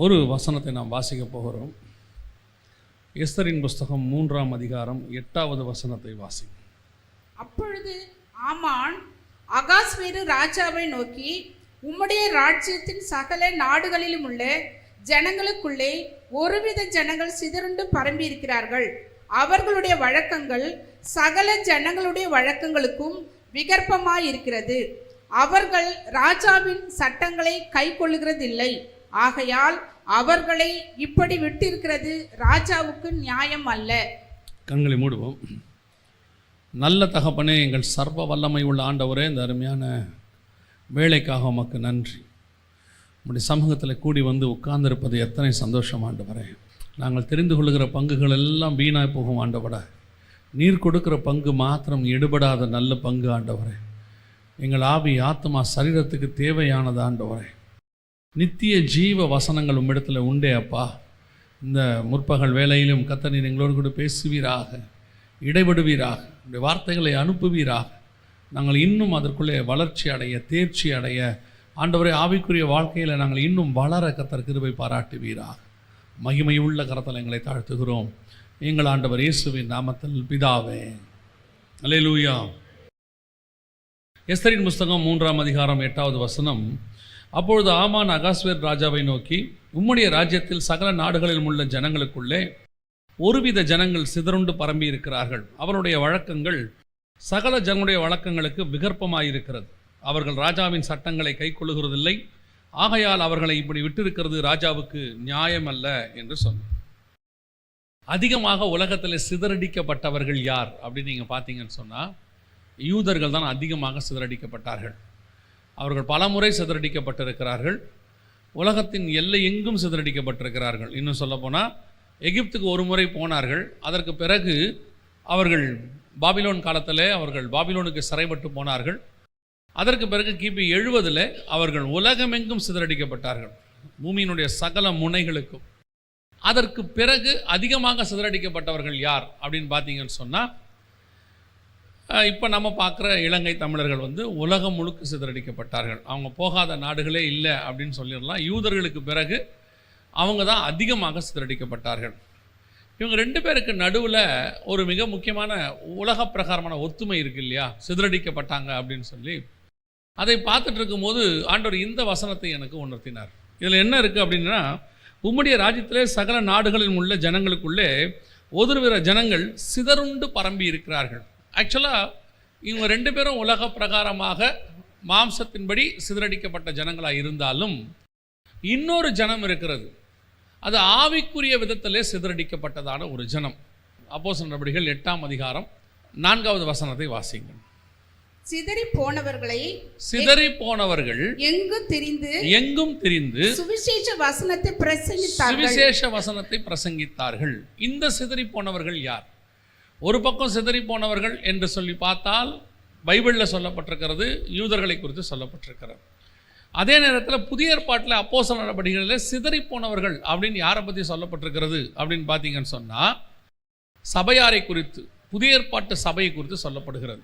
ஒரு வசனத்தை நாம் வாசிக்க போகிறோம். எஸ்தரின் புஸ்தகம் 3ஆம் அதிகாரம் 8வது வசனத்தை வாசி. அப்பொழுது ஆமான் அகாஸ்வேரு ராஜாவை நோக்கி, உம்முடைய ராஜ்யத்தின் சகல நாடுகளிலும் உள்ள ஜனங்களுக்குள்ளே ஒருவித ஜனங்கள் சிதறுண்டு பரம்பி இருக்கிறார்கள். அவர்களுடைய வழக்கங்கள் சகல ஜனங்களுடைய வழக்கங்களுக்கும் விகற்பமாயிருக்கிறது. அவர்கள் ராஜாவின் சட்டங்களை கை கொள்ளுகிறதில்லை. ஆகையால் அவர்களை இப்படி விட்டிருக்கிறது ராஜாவுக்கு நியாயம் அல்ல. கண்களை மூடுவோம். நல்ல தகப்பனே, எங்கள் சர்வ வல்லமை உள்ள ஆண்டவரே, இந்த அருமையான வேலைக்காக உமக்கு நன்றி. உம்முடைய சமூகத்தில் கூடி வந்து உட்கார்ந்திருப்பது எத்தனை சந்தோஷம் ஆண்டவரே. நாங்கள் தெரிந்து கொள்ளுகிற பங்குகள் எல்லாம் வீணாய் போகும் ஆண்டவர. நீர் கொடுக்கிற பங்கு மாத்திரம் எடுபடாத நல்ல பங்கு ஆண்டவரே. எங்கள் ஆவி ஆத்மா சரீரத்துக்கு தேவையானது ஆண்டவரே. நித்திய ஜீவ வசனங்கள் உம்மிடத்தில் உண்டே அப்பா. இந்த முற்பகல் வேளையிலும் கர்த்தர் நீர் எங்களோடு கூட பேசுவீராக, இடைபடுவீராக, உடைய வார்த்தைகளை அனுப்புவீராக. நாங்கள் இன்னும் அதற்குள்ளே வளர்ச்சி அடைய, தேர்ச்சி அடைய ஆண்டவரே, ஆவிக்குரிய வாழ்க்கையில் நாங்கள் இன்னும் வளர கர்த்தர் கிருபை பாராட்டுவீராக. மகிமையுள்ள கரத்தில் எங்களை தாழ்த்துகிறோம் எங்கள் ஆண்டவர் இயேசுவின் நாமத்தில் பிதாவே, அல்லேலூயா. எஸ்தரின் புஸ்தகம் 3ஆம் அதிகாரம் 8வது வசனம். அப்பொழுது ஆமான் அகாஸ்வேர் ராஜாவை நோக்கி, உம்முடைய ராஜ்யத்தில் சகல நாடுகளிலும் உள்ள ஜனங்களுக்குள்ளே ஒருவித ஜனங்கள் சிதறுண்டு பரம்பி இருக்கிறார்கள். அவருடைய வழக்கங்கள் சகல ஜனங்களுடைய வழக்கங்களுக்கு விகற்பமாயிருக்கிறது. அவர்கள் ராஜாவின் சட்டங்களை கை கொள்ளுகிறதில்லை. ஆகையால் அவர்களை இப்படி விட்டிருக்கிறது ராஜாவுக்கு நியாயம் அல்ல என்று சொன்னார். அதிகமாக உலகத்தில் சிதறடிக்கப்பட்டவர்கள் யார் அப்படின்னு நீங்கள் பார்த்தீங்கன்னு சொன்னால், யூதர்கள் தான் அதிகமாக சிதறடிக்கப்பட்டார்கள். அவர்கள் பலமுறை சிதறடிக்கப்பட்டிருக்கிறார்கள். உலகத்தின் எல்லை எங்கும் சிதறடிக்கப்பட்டிருக்கிறார்கள். இன்னும் சொல்லப்போனால் எகிப்துக்கு ஒரு முறை போனார்கள். அதற்கு பிறகு அவர்கள் பாபிலோன் காலத்தில் அவர்கள் பாபிலோனுக்கு சிறைப்பட்டு போனார்கள். அதற்கு பிறகு கிபி 70 அவர்கள் உலகமெங்கும் சிதறடிக்கப்பட்டார்கள், பூமியினுடைய சகல முனைகளுக்கும். அதற்கு பிறகு அதிகமாக சிதறடிக்கப்பட்டவர்கள் யார் அப்படின்னு பார்த்தீங்கன்னு சொன்னால், இப்போ நம்ம பார்க்குற இலங்கை தமிழர்கள் உலகம் முழுக்க சிதறடிக்கப்பட்டார்கள். அவங்க போகாத நாடுகளே இல்லை அப்படின்னு சொல்லிடலாம். யூதர்களுக்கு பிறகு அவங்க தான் அதிகமாக சிதறடிக்கப்பட்டார்கள். இவங்க 2 பேருக்கு நடுவில் ஒரு மிக முக்கியமான உலக பிரகாரமான ஒத்துமை இருக்குது இல்லையா, சிதறடிக்கப்பட்டாங்க அப்படின்னு சொல்லி. அதை பார்த்துட்டு இருக்கும்போது ஆண்டவர் இந்த வசனத்தை எனக்கு உணர்த்தினார். இதில் என்ன இருக்குது அப்படின்னா, உம்முடைய ராஜ்யத்திலே சகல நாடுகளில் உள்ள ஜனங்களுக்குள்ளே ஒருவித ஜனங்கள் சிதறுண்டு பரம்பி இருக்கிறார்கள். ஆக்சுவலாக இவங்க 2 பேரும் உலக பிரகாரமாக மாம்சத்தின்படி சிதறடிக்கப்பட்ட ஜனங்களாக இருந்தாலும், இன்னொரு ஜனம் இருக்கிறது, அது ஆவிக்குரிய விதத்திலே சிதறடிக்கப்பட்டதான ஒரு ஜனம். அப்போஸ்தலர் நடபடிகள் 8ஆம் அதிகாரம் 4வது வசனத்தை வாசிங்கள். சிதறி போனவர்கள் எங்கும் திரிந்து சுவிசேஷ வசனத்தை பிரசங்கித்தார்கள். இந்த சிதறி போனவர்கள் யார்? ஒரு பக்கம் சிதறி போனவர்கள் என்று சொல்லி பார்த்தால் பைபிளில் சொல்லப்பட்டிருக்கிறது, யூதர்களை குறித்து சொல்லப்பட்டிருக்கிறது. அதே நேரத்தில் புதிய ஏற்பாட்டில் அப்போஸ்தலர் நடபடிகளில் சிதறி போனவர்கள் அப்படின்னு யாரை பற்றி சொல்லப்பட்டிருக்கிறது அப்படின்னு பார்த்தீங்கன்னு சொன்னால், சபையாரை குறித்து, புதிய ஏற்பாட்டு சபையை குறித்து சொல்லப்படுகிறது.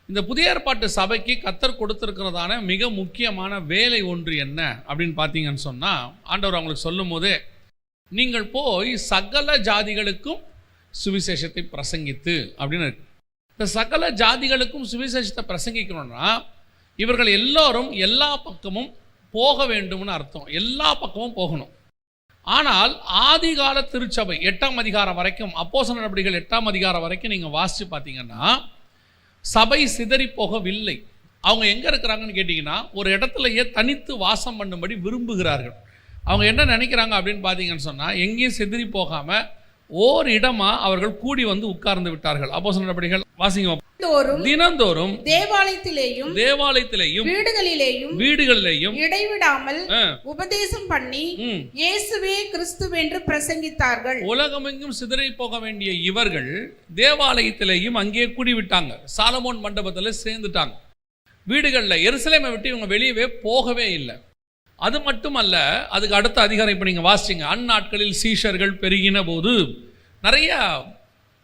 இந்த புதிய ஏற்பாட்டு சபைக்கு கர்த்தர் கொடுத்திருக்கிறதான மிக முக்கியமான வேலை ஒன்று என்ன அப்படின்னு பார்த்தீங்கன்னு சொன்னால், ஆண்டவர் அவங்களுக்கு சொல்லும் போதே, நீங்கள் போய் சகல ஜாதிகளுக்கும் சுவிசேஷத்தை பிரசங்கித்து அப்படின்னு இருக்கு. இந்த சகல ஜாதிகளுக்கும் சுவிசேஷத்தை பிரசங்கிக்கணும்னா இவர்கள் எல்லோரும் எல்லா பக்கமும் போக வேண்டும்னு அர்த்தம். எல்லா பக்கமும் போகணும். ஆனால் ஆதிகால திருச்சபை 8ஆம் அதிகாரம் வரைக்கும், அப்போஸ்தலர் நடபடிகள் 8ஆம் அதிகாரம் வரைக்கும் நீங்கள் வாசித்து பார்த்தீங்கன்னா, சபை சிதறி போகவில்லை. அவங்க எங்கே இருக்கிறாங்கன்னு கேட்டிங்கன்னா, ஒரு இடத்துலையே தனித்து வாசம் பண்ணும்படி விரும்புகிறார்கள். அவங்க என்ன நினைக்கிறாங்க அப்படின்னு பார்த்தீங்கன்னு சொன்னால், எங்கேயும் சிதறி போகாமல் ஓர் இடமா அவர்கள் கூடி வந்து உட்கார்ந்து விட்டார்கள். அப்போஸ்தலர் நடபடிகள் வாசிங்க. தினந்தோறும் தேவாலயத்திலேயும் வீடுகளிலேயும் இடைவிடாமல் உபதேசம் பண்ணி இயேசுவே கிறிஸ்து என்று பிரசங்கித்தார்கள். உலகமெங்கும் சிதறி போக வேண்டிய இவர்கள் தேவாலயத்திலேயும் அங்கே கூடிவிட்டாங்க. சாலமோன் மண்டபத்தில் சேர்ந்துட்டாங்க. வீடுகளில் எருசலேமை விட்டு இவங்க வெளியவே போகவே இல்லை. அது மட்டுமல்ல, அதுக்கு அடுத்த அதிகாரம் இப்போ நீங்கள் வாசிங்க. அந்நாட்களில் சீஷர்கள் பெருகின போது நிறைய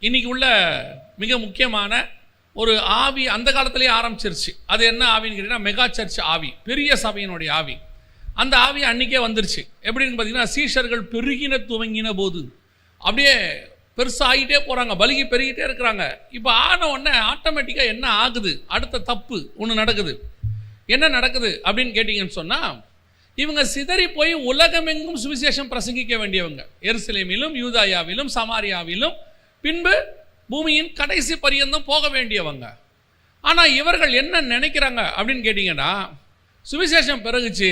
இன்னைக்கு உள்ள மிக முக்கியமான ஒரு ஆவி அந்த காலத்திலேயே ஆரம்பிச்சிருச்சு. அது என்ன ஆவின்னு கேட்டீங்கன்னா, மெகா சர்ச் ஆவி, பெரிய சபையினுடைய ஆவி. அந்த ஆவி அன்றைக்கே வந்துருச்சு. எப்படின்னு பார்த்தீங்கன்னா, சீஷர்கள் பெருகின துவங்கின போது அப்படியே பெருசாகிட்டே போகிறாங்க, பலுகி பெருகிட்டே இருக்கிறாங்க. இப்போ ஆன உடனே ஆட்டோமேட்டிக்காக என்ன ஆகுது, அடுத்த தப்பு ஒன்று நடக்குது. என்ன நடக்குது அப்படின்னு கேட்டிங்கன்னு சொன்னால், இவங்க சிதறி போய் உலகமெங்கும் சுவிசேஷம் பிரசங்கிக்க வேண்டியவங்க. எருசலேமிலும் யூதாயாவிலும் சமாரியாவிலும் பின்பு பூமியின் கடைசி பரியந்தம் போக வேண்டியவங்க. ஆனால் இவர்கள் என்ன நினைக்கிறாங்க அப்படின்னு கேட்டிங்கன்னா, சுவிசேஷம் பிறகுச்சு,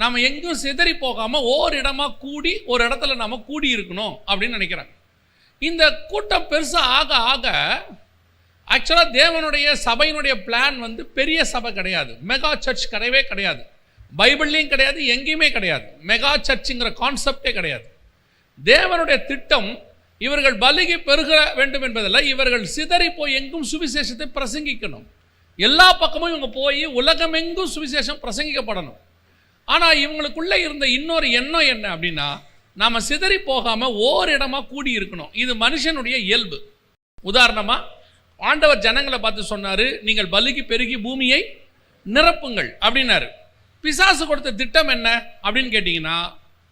நாம் எங்கும் சிதறி போகாமல் ஓரிடமாக கூடி ஒரு இடத்துல நாம் கூடி இருக்கணும் அப்படின்னு நினைக்கிறாங்க. இந்த கூட்டம் பெருசாக ஆக ஆக ஆக்சுவலாக தேவனுடைய சபையினுடைய பிளான் வந்து பெரிய சபை கிடையாது, மெகா சர்ச் கிடையவே கிடையாது. பைபிள்லேயும் கிடையாது, எங்கேயுமே கிடையாது. மெகா சர்ச்சுங்கிற கான்செப்டே கிடையாது. தேவனுடைய திட்டம் இவர்கள் பலுகி பெருக வேண்டும் என்பதில்லை, இவர்கள் சிதறி போய் எங்கும் சுவிசேஷத்தை பிரசங்கிக்கணும். எல்லா பக்கமும் இவங்க போய் உலகமெங்கும் சுவிசேஷம் பிரசங்கிக்கப்படணும். ஆனால் இவங்களுக்குள்ளே இருந்த இன்னொரு எண்ணம் என்ன அப்படின்னா, நாம் சிதறி போகாமல் ஓரிடமாக கூடி இருக்கணும். இது மனுஷனுடைய இயல்பு. உதாரணமாக ஆண்டவர் ஜனங்களை பார்த்து சொன்னார், நீங்கள் பலுகி பெருகி பூமியை நிரப்புங்கள் அப்படின்னாரு. பிசாசு கொடுத்த திட்டம் என்ன அப்படின்னு கேட்டிங்கன்னா,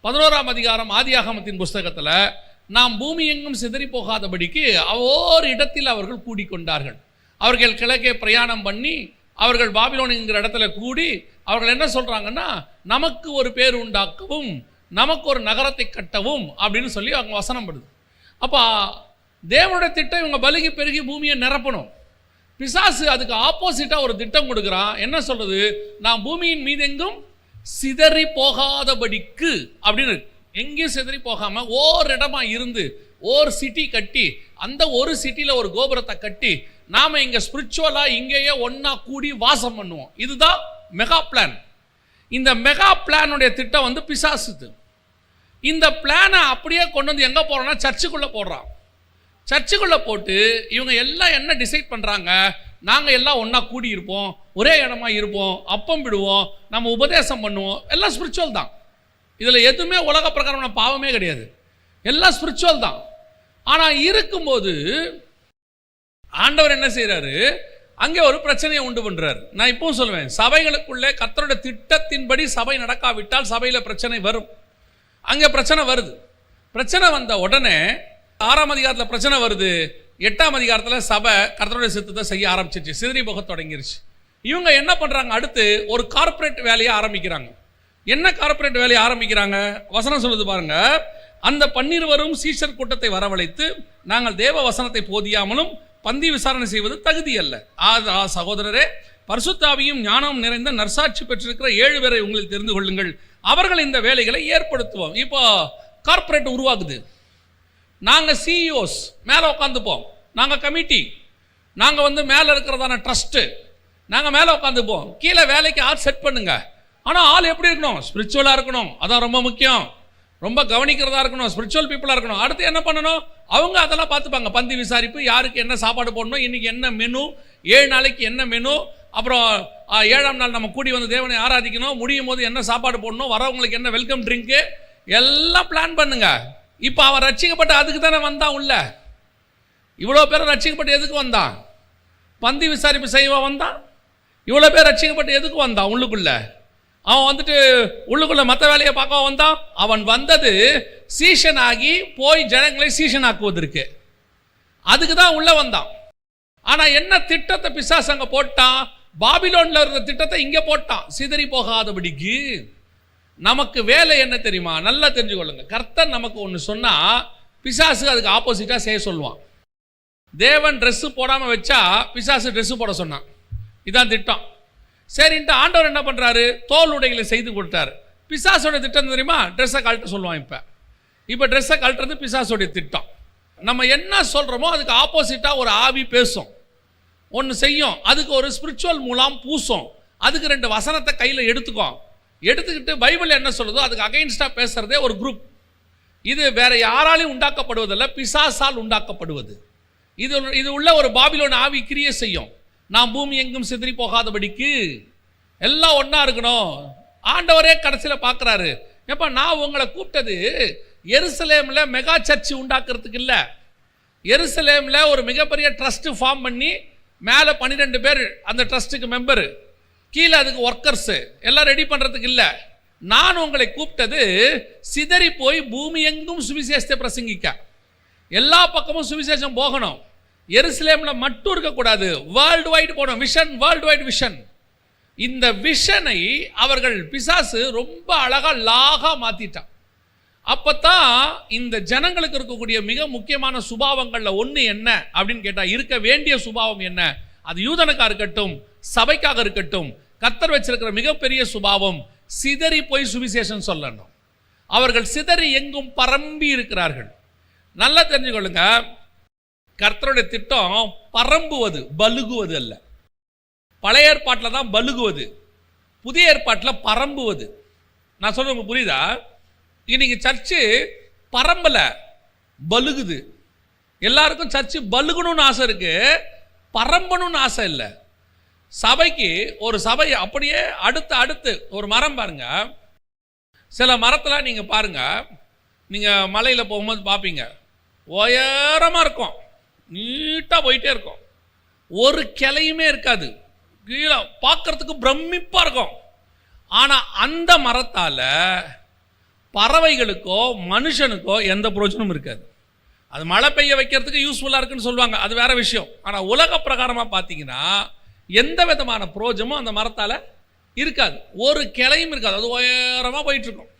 11ஆம் அதிகாரம் ஆதியாகமத்தின் புஸ்தகத்தில், நாம் பூமி எங்கும் சிதறி போகாதபடிக்கு ஓர் இடத்தில் அவர்கள் கூடிக்கொண்டார்கள். அவர்கள் கிழக்கே பிரயாணம் பண்ணி அவர்கள் பாபிலோன் என்கிற இடத்துல கூடி அவர்கள் என்ன சொல்கிறாங்கன்னா, நமக்கு ஒரு பேர் உண்டாக்கவும் நமக்கு ஒரு நகரத்தை கட்டவும் அப்படின்னு சொல்லி அவங்க வசனம் படுது. அப்போ தேவனுடைய திட்டம் இவங்க பலுகி பெருகி பூமியை நிரப்பணும். பிசாசு அதுக்கு ஆப்போசிட்டாக ஒரு திட்டம் கொடுக்குறான். என்ன சொல்கிறது, நான் பூமியின் மீதெங்கும் சிதறி போகாதபடிக்கு அப்படின்னு, எங்கேயும் சிதறி போகாமல் ஓர் இடமா இருந்து ஓர் சிட்டி கட்டி, அந்த ஒரு சிட்டியில் ஒரு கோபுரத்தை கட்டி நாம் இங்கே ஸ்பிரிச்சுவலாக இங்கேயே ஒன்றா கூடி வாசம் பண்ணுவோம். இதுதான் மெகா பிளான். இந்த மெகா பிளானுடைய திட்டம் வந்து பிசாசுது. இந்த பிளானை அப்படியே கொண்டு வந்து எங்கே போகிறோன்னா சர்ச்சுக்குள்ளே போடுறான். சர்ச்சுக்குள்ளே போட்டு இவங்க எல்லாம் என்ன டிசைட் பண்ணுறாங்க, நாங்கள் எல்லாம் ஒன்றா கூடி இருப்போம், ஒரே இடமா இருப்போம், அப்பம் விடுவோம், நம்ம உபதேசம் பண்ணுவோம், எல்லாம் ஸ்பிரிச்சுவல் தான். இதில் எதுவுமே உலக பிரகாரமான பாவமே கிடையாது, எல்லாம் ஸ்பிரிச்சுவல் தான். ஆனால் இருக்கும்போது ஆண்டவர் என்ன செய்கிறாரு, அங்கே ஒரு பிரச்சனையை உண்டு பண்ணுறாரு. நான் இப்பவும் சொல்லுவேன், சபைகளுக்குள்ளே கர்த்தருடைய திட்டத்தின்படி சபை நடக்காவிட்டால் சபையில் பிரச்சனை வரும். அங்கே பிரச்சனை வருது. பிரச்சனை வந்த உடனே 6ஆம் அதிகாரத்தில் பிரச்சனை வருது, 8ஆம் அதிகாரத்தில் சபை கர்த்தருடைய சித்தத்தை செய்ய ஆரம்பிச்சிருச்சு, சிதறி போக தொடங்கிருச்சு. இவங்க என்ன பண்ணுறாங்க, அடுத்து ஒரு கார்ப்பரேட் வேலையை ஆரம்பிக்கிறாங்க. என்ன கார்ப்பரேட் வேலையை ஆரம்பிக்கிறாங்க, வசனம் சொல்லுது பாருங்க, அந்த 12 சீஷர் கூட்டத்தை வரவழைத்து, நாங்கள் தேவ வசனத்தை போதியாமலும் பந்தி விசாரணை செய்வது தகுதி அல்ல. சகோதரரே, பரிசுத்தாவியும் ஞானம் நிறைந்த நற்சாட்சி பெற்றிருக்கிற 7 பேரை உங்களில் தெரிந்து கொள்ளுங்கள், அவர்கள் இந்த வேலைகளை ஏற்படுத்துவோம். இப்போ கார்ப்பரேட் உருவாகுது. நாங்கள் சிஇஓஸ் மேலே உட்காந்துப்போம், நாங்கள் கமிட்டி, நாங்கள் வந்து மேலே இருக்கிறதான ட்ரஸ்ட்டு, நாங்கள் மேலே உட்காந்துப்போம், கீழே வேலைக்கு ஆள் செட் பண்ணுங்க. ஆனால் ஆள் எப்படி இருக்கணும், ஸ்பிரிச்சுவலாக இருக்கணும், அதான் ரொம்ப முக்கியம், ரொம்ப கவனிக்கிறதா இருக்கணும், ஸ்பிரிச்சுவல் பீப்புளாக இருக்கணும். அடுத்து என்ன பண்ணணும், அவங்க அதெல்லாம் பார்த்துப்பாங்க. பந்தி விசாரிப்பு, யாருக்கு என்ன சாப்பாடு போடணும், இன்றைக்கி என்ன மெனு, 7 நாளைக்கு என்ன மெனு, அப்புறம் 7ஆம் நாள் நம்ம கூடி வந்து தேவனை ஆராதிக்கணும், முடியும் போது என்ன சாப்பாடு போடணும், வரவங்களுக்கு என்ன வெல்கம் ட்ரிங்க்கு, எல்லாம் பிளான் பண்ணுங்க. இப்போ அவன் ரட்சிக்கப்பட்டு அதுக்கு தானே வந்தான் உள்ள. இவ்வளோ பேர் ரட்சிக்கப்பட்டு எதுக்கு வந்தான், பந்தி விசாரிப்பு செய்வா வந்தான். இவ்வளோ பேர் ரட்சிக்கப்பட்டு எதுக்கு வந்தான் உள்ளுக்குள்ள, அவன் வந்துட்டு உள்ளுக்குள்ள மற்ற வேலையை பார்க்க வந்தான். அவன் வந்தது சீஷன் ஆகி போய் ஜனங்களை சீஷன் ஆக்குவதற்கு, அதுக்கு தான் உள்ள வந்தான். ஆனால் என்ன திட்டத்தை பிசாசு அங்கே போட்டான், பாபிலோனில் இருந்த திட்டத்தை இங்கே போட்டான், சிதறி போகாதபடிக்கு. நமக்கு வேலை என்ன தெரியுமா, நல்லா தெரிஞ்சுக்கொள்ளுங்க. கர்த்தர் நமக்கு ஒன்று சொன்னால் பிசாசு அதுக்கு ஆப்போசிட்டாக செய்ய சொல்லுவான். தேவன் ட்ரெஸ்ஸு போடாமல் வச்சா பிசாசு ட்ரெஸ்ஸு போட சொன்னான், இதான் திட்டம். சரின்ட்டு ஆண்டவர் என்ன பண்ணுறாரு, தோல் உடைகளை செய்து கொடுத்தாரு. பிசாசோட திட்டம் தெரியுமா, ட்ரெஸ்ஸை கழட்ட சொல்லுவான். இப்போ ட்ரெஸ்ஸை கழட்டுறது பிசாசோடைய திட்டம். நம்ம என்ன சொல்கிறோமோ அதுக்கு ஆப்போசிட்டாக ஒரு ஆவி பேசும், ஒன்று செய்யும், அதுக்கு ஒரு ஸ்பிரிச்சுவல் மூலம் பூசும், அதுக்கு 2 வசனத்தை கையில் எடுத்துக்கிட்டு பைபிள் என்ன சொல்லுதோ அதுக்கு அகைன்ஸ்டாக பேசுகிறதே ஒரு குரூப். இது வேற யாராலையும் உண்டாக்கப்படுவதில்லை, பிசாசால் உண்டாக்கப்படுவது. இது உள்ள ஒரு பாபிலோன் ஆவி கிரியை செய்யும். நான் பூமி எங்கும் சிதறி போகாதபடிக்கு எல்லாம் ஒன்றா இருக்கணும். ஆண்டவரே கடைசியில் பார்க்குறாரு, எப்போ நான் உங்களை கூப்பிட்டது எருசலேமில் மெகா சர்ச்சு உண்டாக்குறதுக்கு இல்லை, எருசலேமில் ஒரு மிகப்பெரிய ட்ரஸ்ட்டு ஃபார்ம் பண்ணி மேலே 12 பேர் அந்த ட்ரஸ்ட்டுக்கு மெம்பரு, கீழே அதுக்கு ஒர்க்கர்ஸு எல்லாம் ரெடி பண்ணுறதுக்கு இல்லை. நான் உங்களை கூப்பிட்டது சிதறி போய் பூமி எங்கும் சுவிசேஷத்தை பிரசங்கிக்க. எல்லா பக்கமும் சுவிசேஷம் போகணும். எருசலேம்ல மட்டும் இருக்கக்கூடாது, வேர்ல்டு வைடு போகணும். Vision, world wide vision. இந்த விஷனை அவர்கள் பிசாசு ரொம்ப அழகா லாகா மாத்திட்டான். அப்பதான் இந்த ஜனங்களுக்கு இருக்கக்கூடிய மிக முக்கியமான சுபாவங்கள்ல ஒண்ணு என்ன அப்படின்னு கேட்டா, இருக்க வேண்டிய சுபாவம் என்ன? அது யூதனுக்காக இருக்கட்டும், சபைக்காக இருக்கட்டும், கர்த்தர் வச்சிருக்கிற மிகப்பெரிய சுபாவம் சிதறி போய் சுவிசேஷம் சொல்லணும். அவர்கள் சிதறி எங்கும் பரம்பி இருக்கிறார்கள். நல்லா தெரிஞ்சுக்கொள்ளுங்க, கர்த்தருடைய திட்டம் பரம்புவது, பலுகுவது அல்ல. பழைய ஏற்பாட்டில் தான் பலுகுவது, புதிய ஏற்பாட்டில் பரம்புவது. நான் சொல்றது உங்களுக்கு புரியுதா? இன்னைக்கு சர்ச்சு பரம்பல, பலுகுது. எல்லாருக்கும் சர்ச்சு பலுகணும்னு ஆசை இருக்கு, பரம்பணும்னு ஆசை இல்லை. சபைக்கு ஒரு சபை அப்படியே அடுத்து அடுத்து ஒரு மரம் பாருங்க. சில மரத்தில் நீங்கள் பாருங்க, நீங்கள் மலையில் போகும்போது பார்ப்பீங்க, உயரமாக இருக்கும், நீட்டாக போயிட்டே இருக்கும், ஒரு கிளையுமே இருக்காது, கீழே பார்க்கறதுக்கு பிரமிப்பாக இருக்கும். ஆனால் அந்த மரத்தால் பறவைகளுக்கோ மனுஷனுக்கோ எந்த பிரயோஜனமும் இருக்காது. அது மழை பெய்ய வைக்கிறதுக்கு யூஸ்ஃபுல்லாக இருக்குன்னு சொல்லுவாங்க, அது வேற விஷயம். ஆனால் உலக பிரகாரமாக பார்த்தீங்கன்னா எந்த விதமான பிரயோஜனமும் அந்த மரத்தால் இருக்காது, ஒரு கிளையும் இருக்காது, அது உயரமாக போயிட்டு இருக்கும்.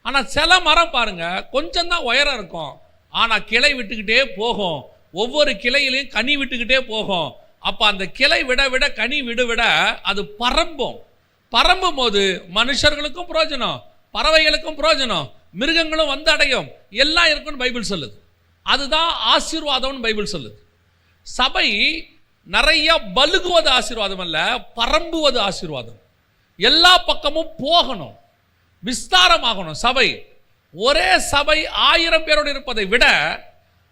ஆனால் சில மரம் பாருங்க, கொஞ்சம் தான் உயரம் இருக்கும், ஆனால் கிளை விட்டுக்கிட்டே போகும், ஒவ்வொரு கிளையிலையும் கனி விட்டுக்கிட்டே போகும். அப்போ அந்த கிளை விட விட கனி விட விட அது பரம்பும். பரம்பும் போது மனுஷர்களுக்கும் பிரயோஜனம், பறவைகளுக்கும் பிரயோஜனம், மிருகங்களும் வந்து அடையும், எல்லாம் இருக்குன்னு பைபிள் சொல்லுது. அதுதான் ஆசீர்வாதம்னு பைபிள் சொல்லுது. சபை நிறைய பலுகுவது ஆசீர்வாதம் அல்ல, பரம்புவது ஆசீர்வாதம். எல்லா பக்கமும் போகணும், விஸ்தாரமாகணும். சபை ஒரே சபை 1000 பேரோடு இருப்பதை விட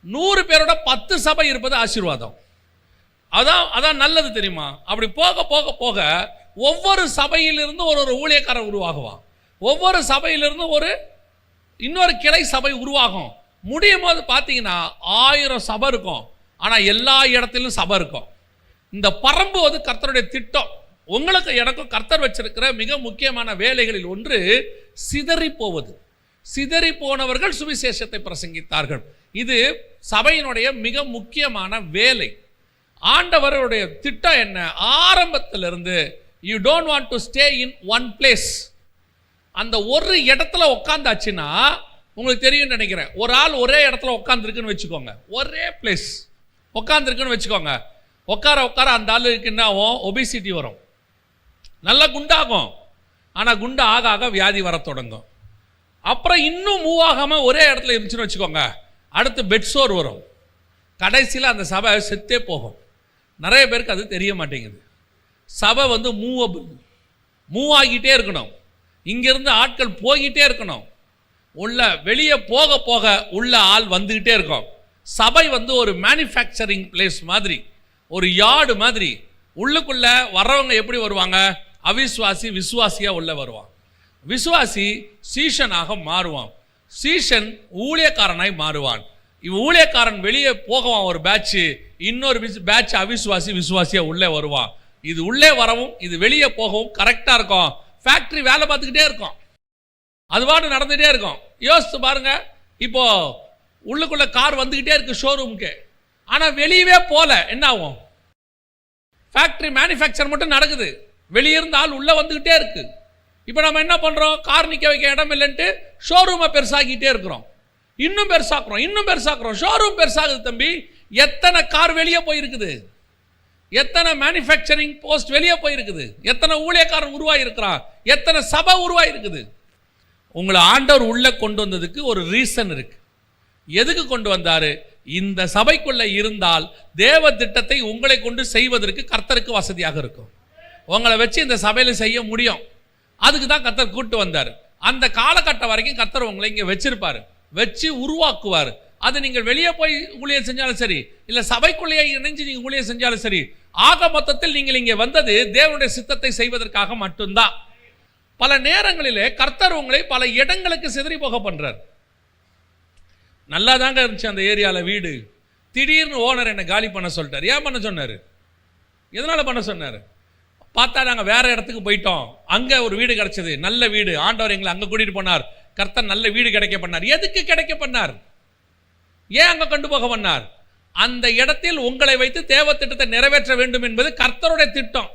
100 பேரோட 10 சபை இருப்பது ஆசீர்வாதம். அதான் நல்லது தெரியுமா? அப்படி போக போக போக ஒவ்வொரு சபையிலிருந்து ஒரு ஊழியக்காரர் உருவாகுவான், ஒவ்வொரு சபையிலிருந்து இன்னொரு கிளை சபை உருவாகும். முடியும் போது பார்த்தீங்கன்னா 1000 சபை இருக்கும், ஆனால் எல்லா இடத்திலும் சபை இருக்கும். இந்த பரம்புவது கர்த்தருடைய திட்டம். உங்களுக்கு எனக்கும் கர்த்தர் வச்சிருக்கிற மிக முக்கியமான வேலைகளில் ஒன்று சிதறி போவது. சிதறி போனவர்கள் சுவிசேஷத்தை பிரசங்கித்தார்கள். இது சபையினுடைய மிக முக்கியமான வேலை. ஆண்டவருடைய திட்டம் என்ன? ஆரம்பத்திலிருந்து you don't want to stay in one place. அந்த ஒரு இடத்துல உட்காந்தாச்சுன்னா உங்களுக்கு தெரியும் நினைக்கிறேன். ஒரு ஆள் ஒரே இடத்துல உட்காந்துருக்குன்னு வச்சுக்கோங்க, ஒரே பிளேஸ் உட்காந்துருக்குன்னு வச்சுக்கோங்க, உட்கார உட்கார அந்த ஆளுக்கு என்ன ஆகும்? ஒபிசிட்டி வரும், நல்லா குண்டாகும். ஆனால் குண்டா ஆக ஆக வியாதி வர தொடங்கும். அப்புறம் இன்னும் மூவ் ஆகாமல் ஒரே இடத்துல இருந்துச்சுன்னு வச்சுக்கோங்க, அடுத்து பெட்சோர் வரும், கடைசியில் அந்த சபை செத்தே போகும். நிறைய பேருக்கு அது தெரிய மாட்டேங்குது. சபை மூவபிள், மூவ் ஆகிட்டே இருக்கணும், இங்கிருந்து ஆட்கள் போய்கிட்டே இருக்கணும், உள்ள வெளியே போக போக உள்ள ஆள் வந்துக்கிட்டே இருக்கும். சபை ஒரு மேனுஃபேக்சரிங் பிளேஸ் மாதிரி, ஒரு யார்டு மாதிரி. உள்ளுக்குள்ள வர்றவங்க எப்படி வருவாங்க? அவிசுவாசி விசுவாசியா உள்ள வருவான், விசுவாசி சீஷனாக மாறுவான், சீஷன் ஊழியக்காரனாய் மாறுவான். ஊழியக்காரன் வெளியே போகவான் ஒரு பேட்ச், இன்னொரு பேட்ச் அவிசுவாசி விசுவாசியா உள்ளே வருவான். இது உள்ளே வரவும் இது வெளியே போகவும் கரெக்டா இருக்கும். ஃபேக்டரி வேலை பார்த்துக்கிட்டே இருக்கும், அதுபாட்டு நடந்துகிட்டே இருக்கும். யோசித்து பாருங்க, இப்போ உள்ளுக்குள்ள கார் வந்துக்கிட்டே இருக்கு ஷோரூமுக்கு, ஆனால் வெளியவே போல என்ன ஆகும்? ஃபேக்டரி மேனுஃபேக்சர் மட்டும் நடக்குது, வெளியிருந்து ஆள் உள்ள வந்துக்கிட்டே இருக்கு. இப்போ நம்ம என்ன பண்ணுறோம்? கார் நிற்க வைக்க இடம் இல்லைன்ட்டு ஷோரூமை பெருசாக்கிட்டே இருக்கிறோம், இன்னும் பெருசாக்குறோம், இன்னும் பெருசாக்குறோம். ஷோரூம் பெருசாகுது தம்பி, எத்தனை கார் வெளியே போயிருக்குது, எத்தனை மேனுஃபேக்சரிங் போஸ்ட் வெளியே போயிருக்குது, எத்தனை ஊழியக்காரன் உருவாயிருக்கிறான், எத்தனை சபை உருவாயிருக்குது. உங்களை ஆண்டவர் உள்ள கொண்டு வந்ததுக்கு ஒரு ரீசன் இருக்கு. எதுக்கு கொண்டு வந்தாரு? இந்த சபைக்குள்ள இருந்தால் தேவ திட்டத்தை உங்களை கொண்டு செய்வதற்கு கர்த்தருக்கு வசதியாக இருக்கும். உங்களை வச்சு இந்த சபையில செய்ய முடியும், அதுக்கு தான் கர்த்தர் கூட்டு வந்தார். அந்த காலகட்டம் வரைக்கும் கர்த்தர் உங்களை இங்கே வச்சிருப்பாரு, வச்சு உருவாக்குவார். அது நீங்கள் வெளியே போய் ஊழியம் செஞ்சாலும் சரி, இல்லை சபைக்குள்ளேயே இணைஞ்சு நீங்கள் ஊழியம் செஞ்சாலும் சரி, ஆக மொத்தத்தில் நீங்கள் இங்கே வந்தது தேவனுடைய சித்தத்தை செய்வதற்காக மட்டும்தான். பல நேரங்களிலே கர்த்தர் உங்களை பல இடங்களுக்கு சிதறி போக பண்றார். நல்லா தாங்க இருந்துச்சு அந்த ஏரியாவில் வீடு, திடீர்னு ஓனர் என்னை காலி பண்ண சொல்லிட்டார். ஏன் பண்ண சொன்னார்? எதனால் பண்ண சொன்னார்? பார்த்தா நாங்கள் வேற இடத்துக்கு போயிட்டோம், அங்கே ஒரு வீடு கிடைச்சது, நல்ல வீடு, ஆண்டவர் எங்களை அங்கே கூட்டிட்டு போனார், கர்த்தர் நல்ல வீடு கிடைக்க பண்ணார். எதுக்கு கிடைக்க பண்ணார்? ஏன் அங்கே கொண்டு போக பண்ணார்? அந்த இடத்தில் உங்களை வைத்து தேவ திட்டத்தை நிறைவேற்ற வேண்டும் என்பது கர்த்தருடைய திட்டம்.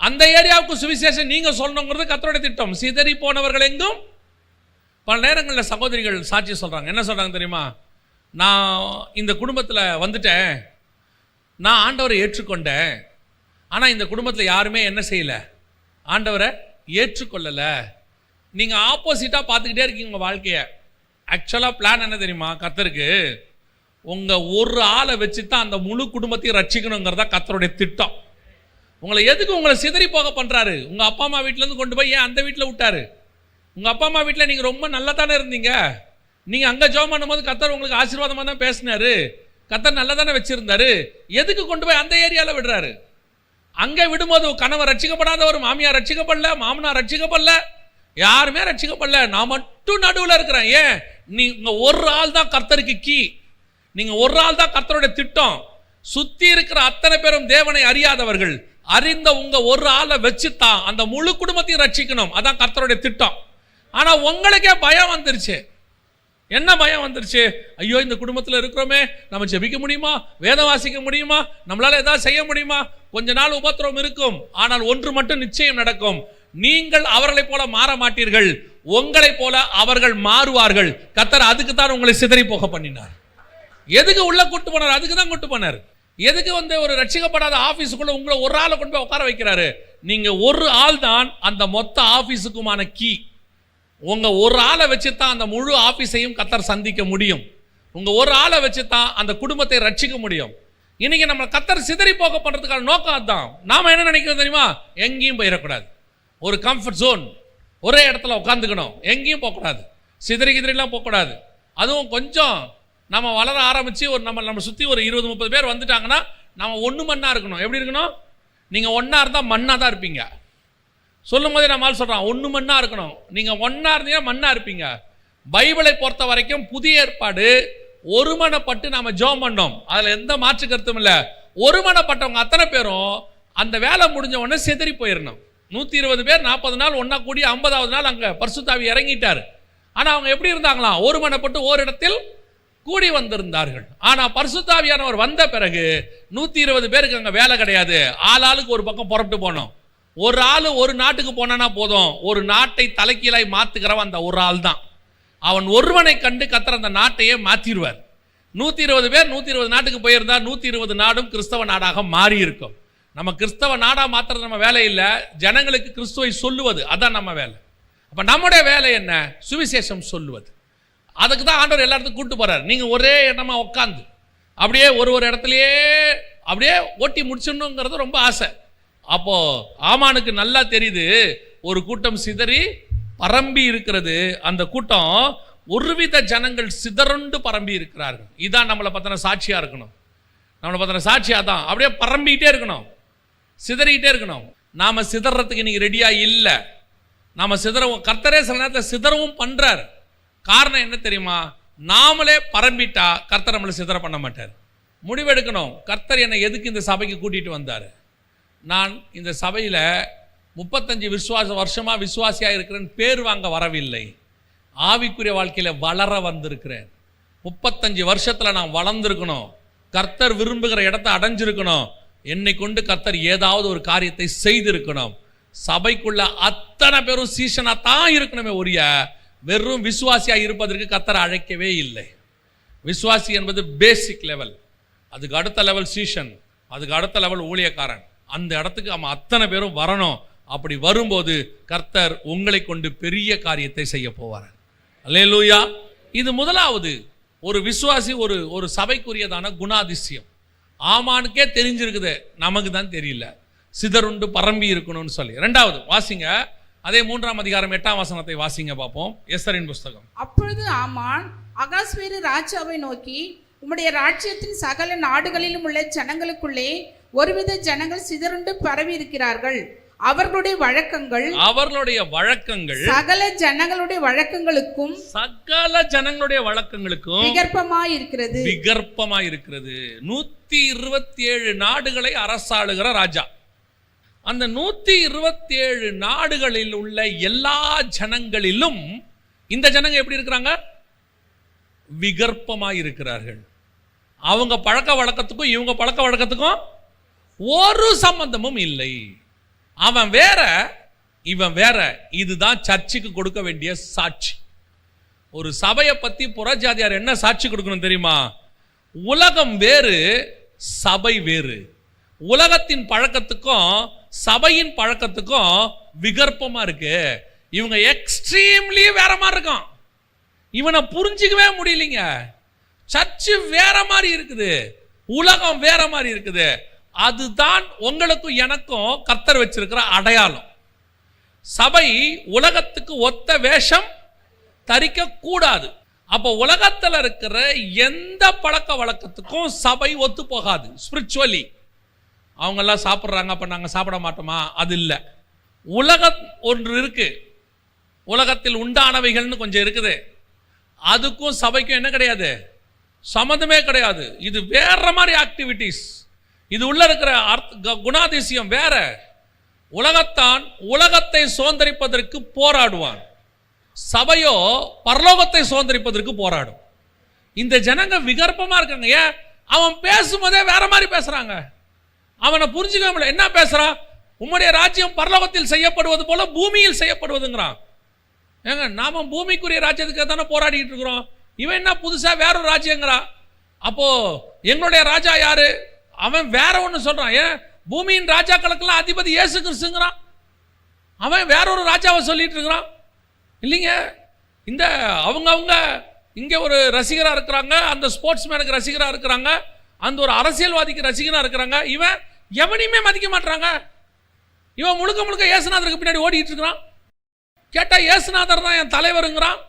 அந்த ஏரியாவுக்கு சுவிசேஷம் நீங்க சொல்லணுங்கிறது கர்த்தருடைய திட்டம். சிதறி போனவர்கள் எங்கும். பல நேரங்களில் சகோதரிகள் சாட்சி சொல்றாங்க. என்ன சொல்றாங்க தெரியுமா? நான் இந்த குடும்பத்தில் வந்துட்டேன், நான் ஆண்டவரை ஏற்றுக்கொண்டேன், ஆனால் இந்த குடும்பத்தில் யாருமே என்ன செய்யலை, ஆண்டவரை ஏற்றுக்கொள்ளலை. நீங்கள் ஆப்போசிட்டாக பார்த்துக்கிட்டே இருக்கீங்க உங்கள் வாழ்க்கையை. ஆக்சுவலாக பிளான் என்ன தெரியுமா? கர்த்தருக்கு உங்கள் ஒரு ஆளை வச்சு தான் அந்த முழு குடும்பத்தையும் ரட்சிக்கணுங்கிறதா கர்த்தருடைய திட்டம். உங்களை எதுக்கு உங்களை சிதறி போக பண்ணுறாரு? உங்கள் அப்பா அம்மா வீட்டிலேருந்து கொண்டு போய் ஏன் அந்த வீட்டில் விட்டாரு? உங்கள் அப்பா அம்மா வீட்டில் நீங்கள் ரொம்ப நல்லா தானே இருந்தீங்க. நீங்கள் அங்கே ஜெபம் பண்ணும்போது கர்த்தர் உங்களுக்கு ஆசீர்வாதமாக தான் பேசினாரு, கர்த்தர் நல்லா தானே வச்சுருந்தாரு. எதுக்கு கொண்டு போய் அந்த ஏரியாவில் விடுறாரு? அங்கே விடும்போது கணவன் ரட்சிக்கப்படாதவர், மாமியார் ரட்சிக்கப்படல, மாமனார் ரட்சிக்கப்படல, யாருமே ரட்சிக்கப்படல, நான் மட்டும் நடுவில் இருக்கிறேன். ஏன்? நீங்கள் ஒரு ஆள் தான் கர்த்தருக்கு கீ, நீங்கள் ஒரு ஆள் தான் கர்த்தருடைய திட்டம். சுற்றி இருக்கிற அத்தனை பேரும் தேவனை அறியாதவர்கள். அறிந்த உங்க ஒரு ஆளை வச்சுத்தான் அந்த முழு குடும்பத்தையும் ரட்சிக்கணும். அதான் கர்த்தருடைய திட்டம். ஆனால் உங்களுக்கே பயம் வந்துருச்சு. என்ன பயம் வந்துருச்சு? ஐயோ, இந்த குடும்பத்தில் இருக்கிறோமே, நம்ம ஜெபிக்க முடியுமா, வேதம் வாசிக்க முடியுமா, நம்மளால ஏதாவது செய்ய முடியுமா? கொஞ்ச நாள் உபத்திரவம் இருக்கும், ஆனால் ஒன்று மட்டும் நிச்சயம் நடக்கும். நீங்கள் அவர்களை போல மாற மாட்டீர்கள், உங்களை போல அவர்கள் மாறுவார்கள். கர்த்தர் அதுக்கு தான் உங்களை சிதறி போக பண்ணினார். எதுக்கு உள்ள கூட்டு போனார்? அதுக்கு தான் கூட்டு போனார். எதுக்கு ஒரு ரட்சிக்கப்படாத ஆபீஸுக்குள்ள உங்களை ஒரு ஆளை கொண்டு போய் உட்கார வைக்கிறாரு? நீங்க ஒரு ஆள் தான் அந்த மொத்த ஆபீஸுக்குமான கீ. உங்க ஒரு ஆளை வச்சு தான் அந்த முழு ஆபீஸையும் கர்த்தர் சந்திக்க முடியும். உங்க ஒரு ஆளை வச்சு தான் அந்த குடும்பத்தை ரட்சிக்க முடியும். இன்னைக்கு நம்ம கர்த்தர் சிதறி போக பண்றதுக்கான நோக்கம் அதுதான். நாம என்ன நினைக்கிறோம் தெரியுமா? எங்கேயும் போயிடக்கூடாது, ஒரு கம்ஃபர்ட் ஜோன், ஒரே இடத்துல உட்காந்துக்கணும், எங்கேயும் போகக்கூடாது, சிதறிலாம் போகக்கூடாது. அதுவும் கொஞ்சம் நம்ம வளர ஆரம்பிச்சு நம்ம சுற்றி ஒரு 20-30 பேர் வந்துட்டாங்கன்னா நம்ம ஒன்று மண்ணா இருக்கணும். எப்படி இருக்கணும்? நீங்கள் ஒன்றா இருந்தால் மண்ணாக தான் இருப்பீங்க. சொல்லும் போதே நம்மால் சொல்கிறான், ஒன்று மண்ணா இருக்கணும். நீங்கள் ஒன்றா இருந்தீங்கன்னா மண்ணா இருப்பீங்க. பைபிளை பொறுத்த வரைக்கும் புதிய ஏற்பாடு ஒருமனப்பட்டு நாம் ஜெபம் பண்ணோம், அதில் எந்த மாற்று கருத்தும் இல்லை. ஒருமனப்பட்டவங்க அத்தனை பேரும் அந்த வேலை முடிஞ்ச உடனே சிதறி போயிடணும். 120 பேர் 40 நாள் ஒன்றா கூடி 50வது நாள் அங்கே பரிசுத்த ஆவி இறங்கிட்டார். ஆனால் அவங்க எப்படி இருந்தாங்களாம்? ஒருமனப்பட்டு ஓரிடத்தில் கூடி வந்திருந்தார்கள். ஆனா பரிசுத்த ஆவியானவர் வந்த பிறகு 120 பேருக்கு அங்க வேலை கிடையாது. ஆளாளுக்கு ஒரு பக்கம் புறப்பட்டு போனோம். ஒரு ஆளு ஒரு நாட்டுக்கு போனானா போதும், ஒரு நாட்டை தலைக்கீழாய் மாத்துகிறவன் அந்த ஒரு ஆள் தான். அவன் ஒருவனை கண்டு கர்த்தர் அந்த நாட்டையே மாத்திடுவார். 120 பேர் 120 நாட்டுக்கு போயிருந்தா 120 நாடும் கிறிஸ்தவ நாடாக மாறி இருக்கும். நம்ம கிறிஸ்தவ நாடா மாத்துறது நம்ம வேலை இல்லை, ஜனங்களுக்கு கிறிஸ்துவை சொல்லுவது அதான் நம்ம வேலை. அப்ப நம்முடைய வேலை என்ன? சுவிசேஷம் சொல்லுவது. அதுக்கு தான் ஆண்டவர் எல்லா இடத்துக்கும் கூட்டு போறாரு. நீங்க ஒரே இடமா உட்காந்து அப்படியே ஒரு இடத்துலயே அப்படியே ஓட்டி முடிச்சிடணுங்கிறது ரொம்ப ஆசை. அப்போ ஆமானுக்கு நல்லா தெரியுது, ஒரு கூட்டம் சிதறி பரம்பி இருக்கிறது. அந்த கூட்டம் ஒருவித ஜனங்கள் சிதறுண்டு பரம்பி இருக்கிறார்கள். இதான் நம்மளை பத்தின சாட்சியா இருக்கணும். நம்மளை பத்தின சாட்சியா தான் அப்படியே பரம்பிக்கிட்டே இருக்கணும், சிதறிக்கிட்டே இருக்கணும். நாம சிதறதுக்கு இன்னைக்கு ரெடியா இல்லை. நாம சிதறவும் கர்த்தரே சில நேரத்தில் சிதறவும் பண்றார். காரணம் என்ன தெரியுமா? நாமளே பரம்பிட்டா கர்த்தர் நம்மளை சிதற பண்ண மாட்டார். முடிவெடுக்கணும். கர்த்தர் என்னை எதுக்கு இந்த சபைக்கு கூட்டிட்டு வந்தார்? நான் இந்த சபையில் 35 வருஷமா விசுவாசியா இருக்கிறேன், பேர் வாங்க வரவில்லை. ஆவிக்குரிய வாழ்க்கையில் வளர வந்திருக்கிறேன். 35 வருஷத்துல நான் வளர்ந்துருக்கணும், கர்த்தர் விரும்புகிற இடத்தை அடைஞ்சிருக்கணும். என்னை கொண்டு கர்த்தர் ஏதாவது ஒரு காரியத்தை செய்திருக்கணும். சபைக்குள்ள அத்தனை பேரும் சீசனா தான் இருக்கணுமே ஒழிய வெறும் விசுவாசியா இருப்பதற்கு கர்த்தர் அழைக்கவே இல்லை. விசுவாசி என்பது பேசிக் லெவல், அதுக்கு அடுத்த லெவல் சீசன், அதுக்கு அடுத்த லெவல் ஊழியக்காரன். அந்த இடத்துக்கு நம்ம அத்தனை பேரும் வரணும். அப்படி வரும்போது கர்த்தர் உங்களை கொண்டு பெரிய காரியத்தை செய்ய போவார். அல்லேலூயா. இது முதலாவது. ஒரு விசுவாசி ஒரு சபைக்குரியதான குணாதிசயம். ஆமானுக்கே தெரிஞ்சிருக்குது, நமக்கு தான் தெரியல, சிதறுண்டு பரம்பி இருக்கணும்னு சொல்லி. இரண்டாவது வாசிங்க, அதே 3ஆம் அதிகாரம் 8ஆம் வசனத்தை வாசிங்க பார்ப்போம். எஸ்தரின் புஸ்தகம். அப்பொழுது ஆமான் அகாஸ்வேரு ராஜாவை நோக்கி, உம்முடைய ராஜ்யத்தின் சகல நாடுகளிலும் உள்ள ஜனங்களுக்குள்ளே ஒருவித ஜனங்கள் சிதறுண்டு பரவி இருக்கிறார்கள். அவர்களுடைய வழக்கங்கள் சகல ஜனங்களுடைய வழக்கங்களுக்கும் விகற்பமாயிருக்கிறது. 127 நாடுகளை அரசாளுகிற ராஜா. அந்த 127 நாடுகளில் உள்ள எல்லா ஜனங்களிலும் இந்த ஜனங்க எப்படி இருக்கிறாங்க? விகற்பமாய் இருக்கிறார்கள். அவங்க பழக்க வழக்கத்துக்கும் இவங்க பழக்க வழக்கத்துக்கும் ஒரு சம்பந்தமும் இல்லை. அவன் வேற இவன் வேற. இதுதான் சர்ச்சுக்கு கொடுக்க வேண்டிய சாட்சி. ஒரு சபையை பத்தி புறஜாதியார் என்ன சாட்சி கொடுக்கணும் தெரியுமா? உலகம் வேறு, சபை வேறு. உலகத்தின் பழக்கத்துக்கும் சபையின் பழக்கத்துக்கும் விகற்பமா இருக்கு. இவங்க எக்ஸ்ட்ரீம்லி வேற மாதிரி இருக்கான். இவனை புரிஞ்சிக்கவே முடியலைங்க. சர்ச்சு வேற மாதிரி இருக்குது, உலகம் வேற மாதிரி இருக்குது. அதுதான் உங்களுக்கும் எனக்கும் கர்த்தர் வச்சிருக்கிற அடையாளம். சபை உலகத்துக்கு ஒத்த வேஷம் தரிக்க கூடாது. அப்போ உலகத்தில் இருக்கிற எந்த பழக்க வழக்கத்துக்கும் சபை ஒத்து போகாது. ஸ்பிரிச்சுவலி அவங்கெல்லாம் சாப்பிட்றாங்க, அப்போ நாங்கள் சாப்பிட மாட்டோமா? அது இல்லை. உலகம் ஒன்று இருக்கு, உலகத்தில் உண்டானவைகள்னு கொஞ்சம் இருக்குது. அதுக்கும் சபைக்கும் என்ன கிடையாது? சம்மந்தமே கிடையாது. இது வேற மாதிரி ஆக்டிவிட்டீஸ். இது உள்ள இருக்கிற குணாதிசயம் வேற. உலகத்தான் உலகத்தை சுதந்திரிப்பதற்கு போராடுவான், சபையோ பரலோகத்தை சுதந்திரிப்பதற்கு போராடும். இந்த ஜனங்க விகற்பமா இருக்காங்க. ஏன்? அவன் பேசும்போதே வேற மாதிரி பேசுறாங்க. அவனை புரிஞ்சுக்க முடியல. என்ன பேசுறான்? உம்முடைய ராஜ்யம் பரலோகத்தில் செய்யப்படுவது போல பூமியில் செய்யப்படுவதுங்கிறான். ஏங்க, நாம பூமிக்குரிய ராஜ்யத்துக்கு தானே போராடிட்டு இருக்கிறோம். இவன் என்ன புதுசா வேற ஒரு ராஜ்யங்கிறான். அப்போ எங்களுடைய ராஜா யாரு? அவன் வேற ஒன்று சொல்றான். ஏன்? பூமியின் ராஜாக்களுக்கெல்லாம் அதிபதி இயேசு கிறிஸ்துங்கிறான். அவன் வேற ஒரு ராஜாவை சொல்லிட்டு இருக்கிறான். இல்லைங்க, இந்த அவங்க இங்கே ஒரு ரசிகராக இருக்கிறாங்க, அந்த ஸ்போர்ட்ஸ் மேனுக்கு ரசிகராக இருக்கிறாங்க, அந்த ஒரு அரசியல்வாதிக்கு ரசிகராக இருக்கிறாங்க. இவன் எவனையுமே மதிக்க மாட்டாங்க. இவன் முழுக்க முழுக்க இயேசுநாதருக்கு பின்னாடி ஓடிட்டு இருக்கிறான். கேட்டா இயேசுநாதர் தான் என் தலைவருங்கிறான்,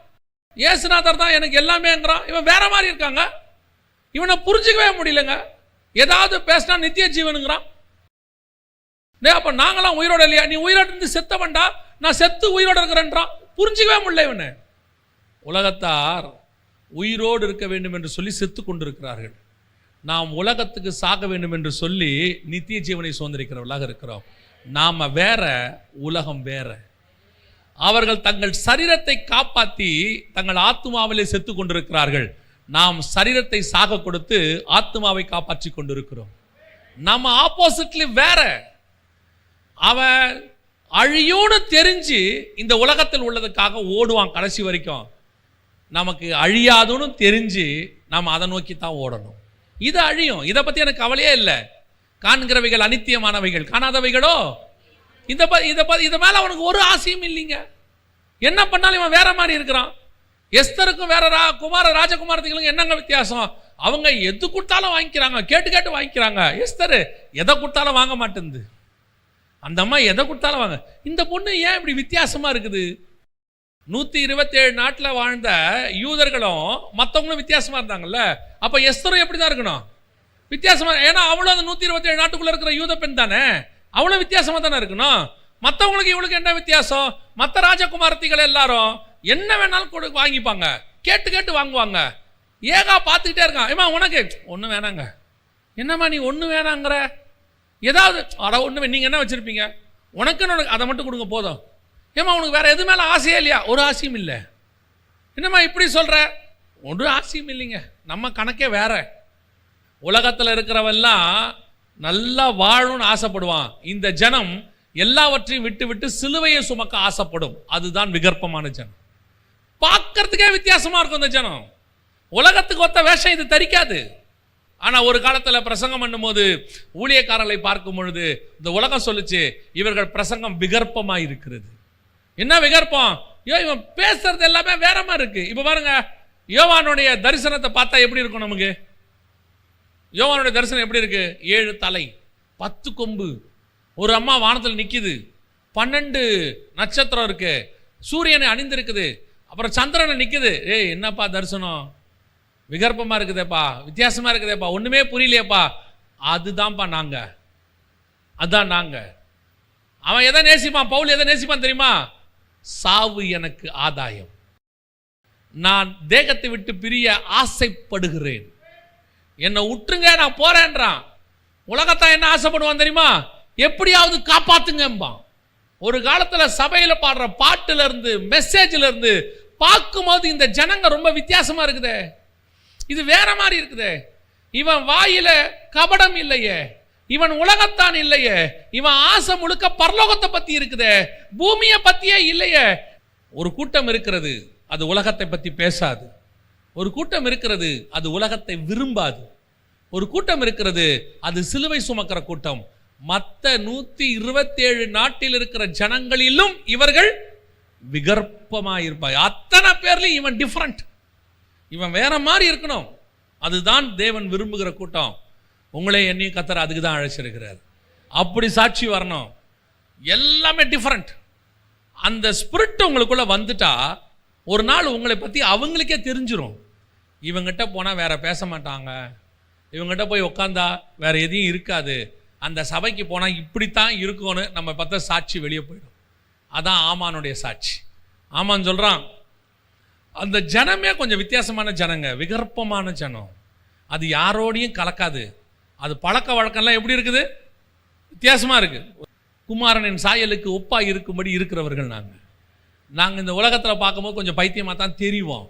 இயேசுநாதர் தான் எனக்கு எல்லாமேங்கிறான். இவன் வேற மாதிரி இருக்காங்க. இவனை புரிஞ்சுக்கவே முடியலங்க. ஏதாவது பேசினா நித்திய ஜீவனுங்கிறான். அப்ப நாங்களாம் உயிரோட இல்லையா? நீ உயிரோடு இருந்து செத்த வேண்டா, நான் செத்து உயிரோடு இருக்கிறேன்றான். புரிஞ்சுக்கவே முடியல இவனு. உலகத்தார் உயிரோடு இருக்க வேண்டும் என்று சொல்லி செத்து கொண்டிருக்கிறார்கள். நாம் உலகத்துக்கு சாக வேண்டும் என்று சொல்லி நித்திய ஜீவனை சுதந்திரிக்கிறவர்களாக இருக்கிறோம். நாம வேற, உலகம் வேற. அவர்கள் தங்கள் சரீரத்தை காப்பாற்றி தங்கள் ஆத்மாவிலே செத்து கொண்டிருக்கிறார்கள். நாம் சரீரத்தை சாக கொடுத்து ஆத்மாவை காப்பாற்றி கொண்டிருக்கிறோம். நம்ம ஆப்போசிட்லி வேற. அவன் அழியும்னு தெரிஞ்சு இந்த உலகத்தில் உள்ளதுக்காக ஓடுவான் கடைசி வரைக்கும். நமக்கு அழியாதுன்னு தெரிஞ்சு நாம் அதை நோக்கி தான் ஓடணும். இது அழியும், இதை பற்றி எனக்கு கவலையே இல்லை. காண்கிறவைகள் அனித்தியமானவைகள், காணாதவைகளோ இதை மேலே அவனுக்கு ஒரு ஆசையும் இல்லைங்க. என்ன பண்ணாலும் இவன் வேற மாதிரி இருக்கிறான். எஸ்தருக்கும் வேற ராஜகுமாரத்துக்கும் என்னங்க வித்தியாசம்? அவங்க எது கொடுத்தாலும் வாங்கிக்கிறாங்க, கேட்டு கேட்டு வாங்கிக்கிறாங்க. எஸ்தர் எதை கொடுத்தாலும் வாங்க மாட்டேங்குது. அந்த அம்மா எதை கொடுத்தாலும் வாங்க. இந்த பொண்ணு ஏன் இப்படி வித்தியாசமா இருக்குது? 127 நாட்டில் வாழ்ந்த யூதர்களும் மற்றவங்களும் வித்தியாசமா இருந்தாங்கல்ல. அப்ப எஸ்தரும் எப்படி தான் இருக்கணும்? வித்தியாசமா. ஏன்னா அவளும் அந்த 127 நாட்டுக்குள்ள இருக்கிற யூத பெண் தானே, அவளும் வித்தியாசமா தானே இருக்கணும். மற்றவங்களுக்கு இவளுக்கு என்ன வித்தியாசம்? மற்ற ராஜகுமாரத்திகள் எல்லாரும் என்ன வேணாலும் வாங்கிப்பாங்க, கேட்டு கேட்டு வாங்குவாங்க. ஏகா பார்த்துக்கிட்டே இருக்கான். ஏமா உனக்கு ஒன்றும் வேணாங்க. என்னம்மா நீ ஒன்று வேணாங்கிற? ஏதாவது ஒன்று நீங்கள் என்ன வச்சுருப்பீங்க? உனக்குன்னு அதை மட்டும் கொடுங்க போதும். ஏமா உனக்கு வேற எது மேலே ஆசையே இல்லையா? ஒரு ஆசையும் இல்லை. என்னம்மா இப்படி சொல்கிற? ஒரு ஆசையும் இல்லைங்க. நம்ம கணக்கே வேற. உலகத்தில் இருக்கிறவெல்லாம் நல்லா வாழணும்னு ஆசைப்படுவான். இந்த ஜனம் எல்லாவற்றையும் விட்டு விட்டு சிலுவையை சுமக்க ஆசைப்படும். அதுதான் விகற்பமான ஜனம். பார்க்கறதுக்கே வித்தியாசமா இருக்கும் இந்த ஜனம். உலகத்துக்கு ஒத்த வேஷம் இது தரிக்காது. ஆனா ஒரு காலத்துல பிரசங்கம் பண்ணும்போது ஊழியக்காரர்களை பார்க்கும் பொழுது இந்த உலகம் சொல்லுச்சு, இவர்கள் பிரசங்கம் விகற்பமா இருக்கிறது. என்ன விகற்பம்? இவன் பேசுறது எல்லாமே வேற மாதிரி இருக்கு. இப்ப பாருங்க, யோவானுடைய தரிசனத்தை பார்த்தா எப்படி இருக்கும் நமக்கு? யோவானுடைய தரிசனம் எப்படி இருக்கு? 7 தலை, 10 கொம்பு, ஒரு அம்மா வானத்தில் நிக்குது, 12 நட்சத்திரம் இருக்கு, சூரியனை அணிந்திருக்குது, அப்புறம் சந்திரனை நிக்குது. ஏய் என்னப்பா தரிசனம்? விகற்பமா இருக்குதேப்பா, வித்தியாசமா இருக்குதேப்பா, ஒண்ணுமே புரியலையப்பா. அதுதான்ப்பா நாங்க, அதான் நாங்க. அவன் எதை நேசிப்பான்? பவுல் எதை நேசிப்பான் தெரியுமா? சாவு எனக்கு ஆதாயம், நான் தேகத்தை விட்டு பிரிய ஆசைப்படுகிறேன், என்னை விட்டுருங்க நான் போறேன்றான். உலகத்தான் என்ன ஆசைப்படுவான் தெரியுமா? எப்படியாவது காப்பாத்துங்கம்பான். ஒரு காலத்துல சபையில பாடுற பாட்டுல இருந்து மெசேஜ்ல இருந்து பார்க்கும்போது இந்த ஜனங்க ரொம்ப வித்தியாசமா இருக்குதே, இது வேற மாதிரி இருக்குதே. இவன் வாயில கபடம் இல்லையே, இவன் உலகத்தான் இல்லையே, இவன் ஆசை முழுக்க பரலோகத்தை பத்தி இருக்குதே, பூமியை பத்தியே இல்லையே. ஒரு கூட்டம் இருக்கிறது, அது உலகத்தை பத்தி பேசாது. ஒரு கூட்டம் இருக்கிறது, அது உலகத்தை விரும்பாது. ஒரு கூட்டம் இருக்கிறது, அது சிலுவை சுமக்கிற கூட்டம். மற்ற 127 நாட்டில் இருக்கிற ஜனங்களிலும் இவர்கள் விகற்பமாயிருப்பார். அத்தனை பேர்லையும் இவன் டிஃபரண்ட், இவன் வேற மாதிரி இருக்கணும். அதுதான் தேவன் விரும்புகிற கூட்டம். உங்களே என்னையும் கர்த்தர் அதுக்கு தான் அழைச்சிருக்கிறார். அப்படி சாட்சி வரணும். எல்லாமே டிஃபரண்ட். அந்த ஸ்பிரிட் உங்களுக்குள்ள வந்துட்டா ஒரு நாள் உங்களை பற்றி அவங்களுக்கே தெரிஞ்சிடும். இவங்கிட்ட போனால் வேற பேச மாட்டாங்க, இவங்ககிட்ட போய் உட்காந்தா வேற எதையும் இருக்காது, அந்த சபைக்கு போனால் இப்படித்தான் இருக்கும்னு நம்ம பார்த்த சாட்சி வெளியே போயிடும். அதான் ஆமானுடைய சாட்சி. ஆமான்னு சொல்கிறான், அந்த ஜனமே கொஞ்சம் வித்தியாசமான ஜனங்க, விகற்பமான ஜனம். அது யாரோடையும் கலக்காது. அது பழக்க வழக்கம்லாம் எப்படி இருக்குது, வித்தியாசமாக இருக்குது. குமாரனின் சாயலுக்கு ஒப்பாக இருக்கும்படி இருக்கிறவர்கள் நாங்கள் இந்த உலகத்தில் பார்க்கும்போது கொஞ்சம் பைத்தியமாக தான் தெரிவோம்.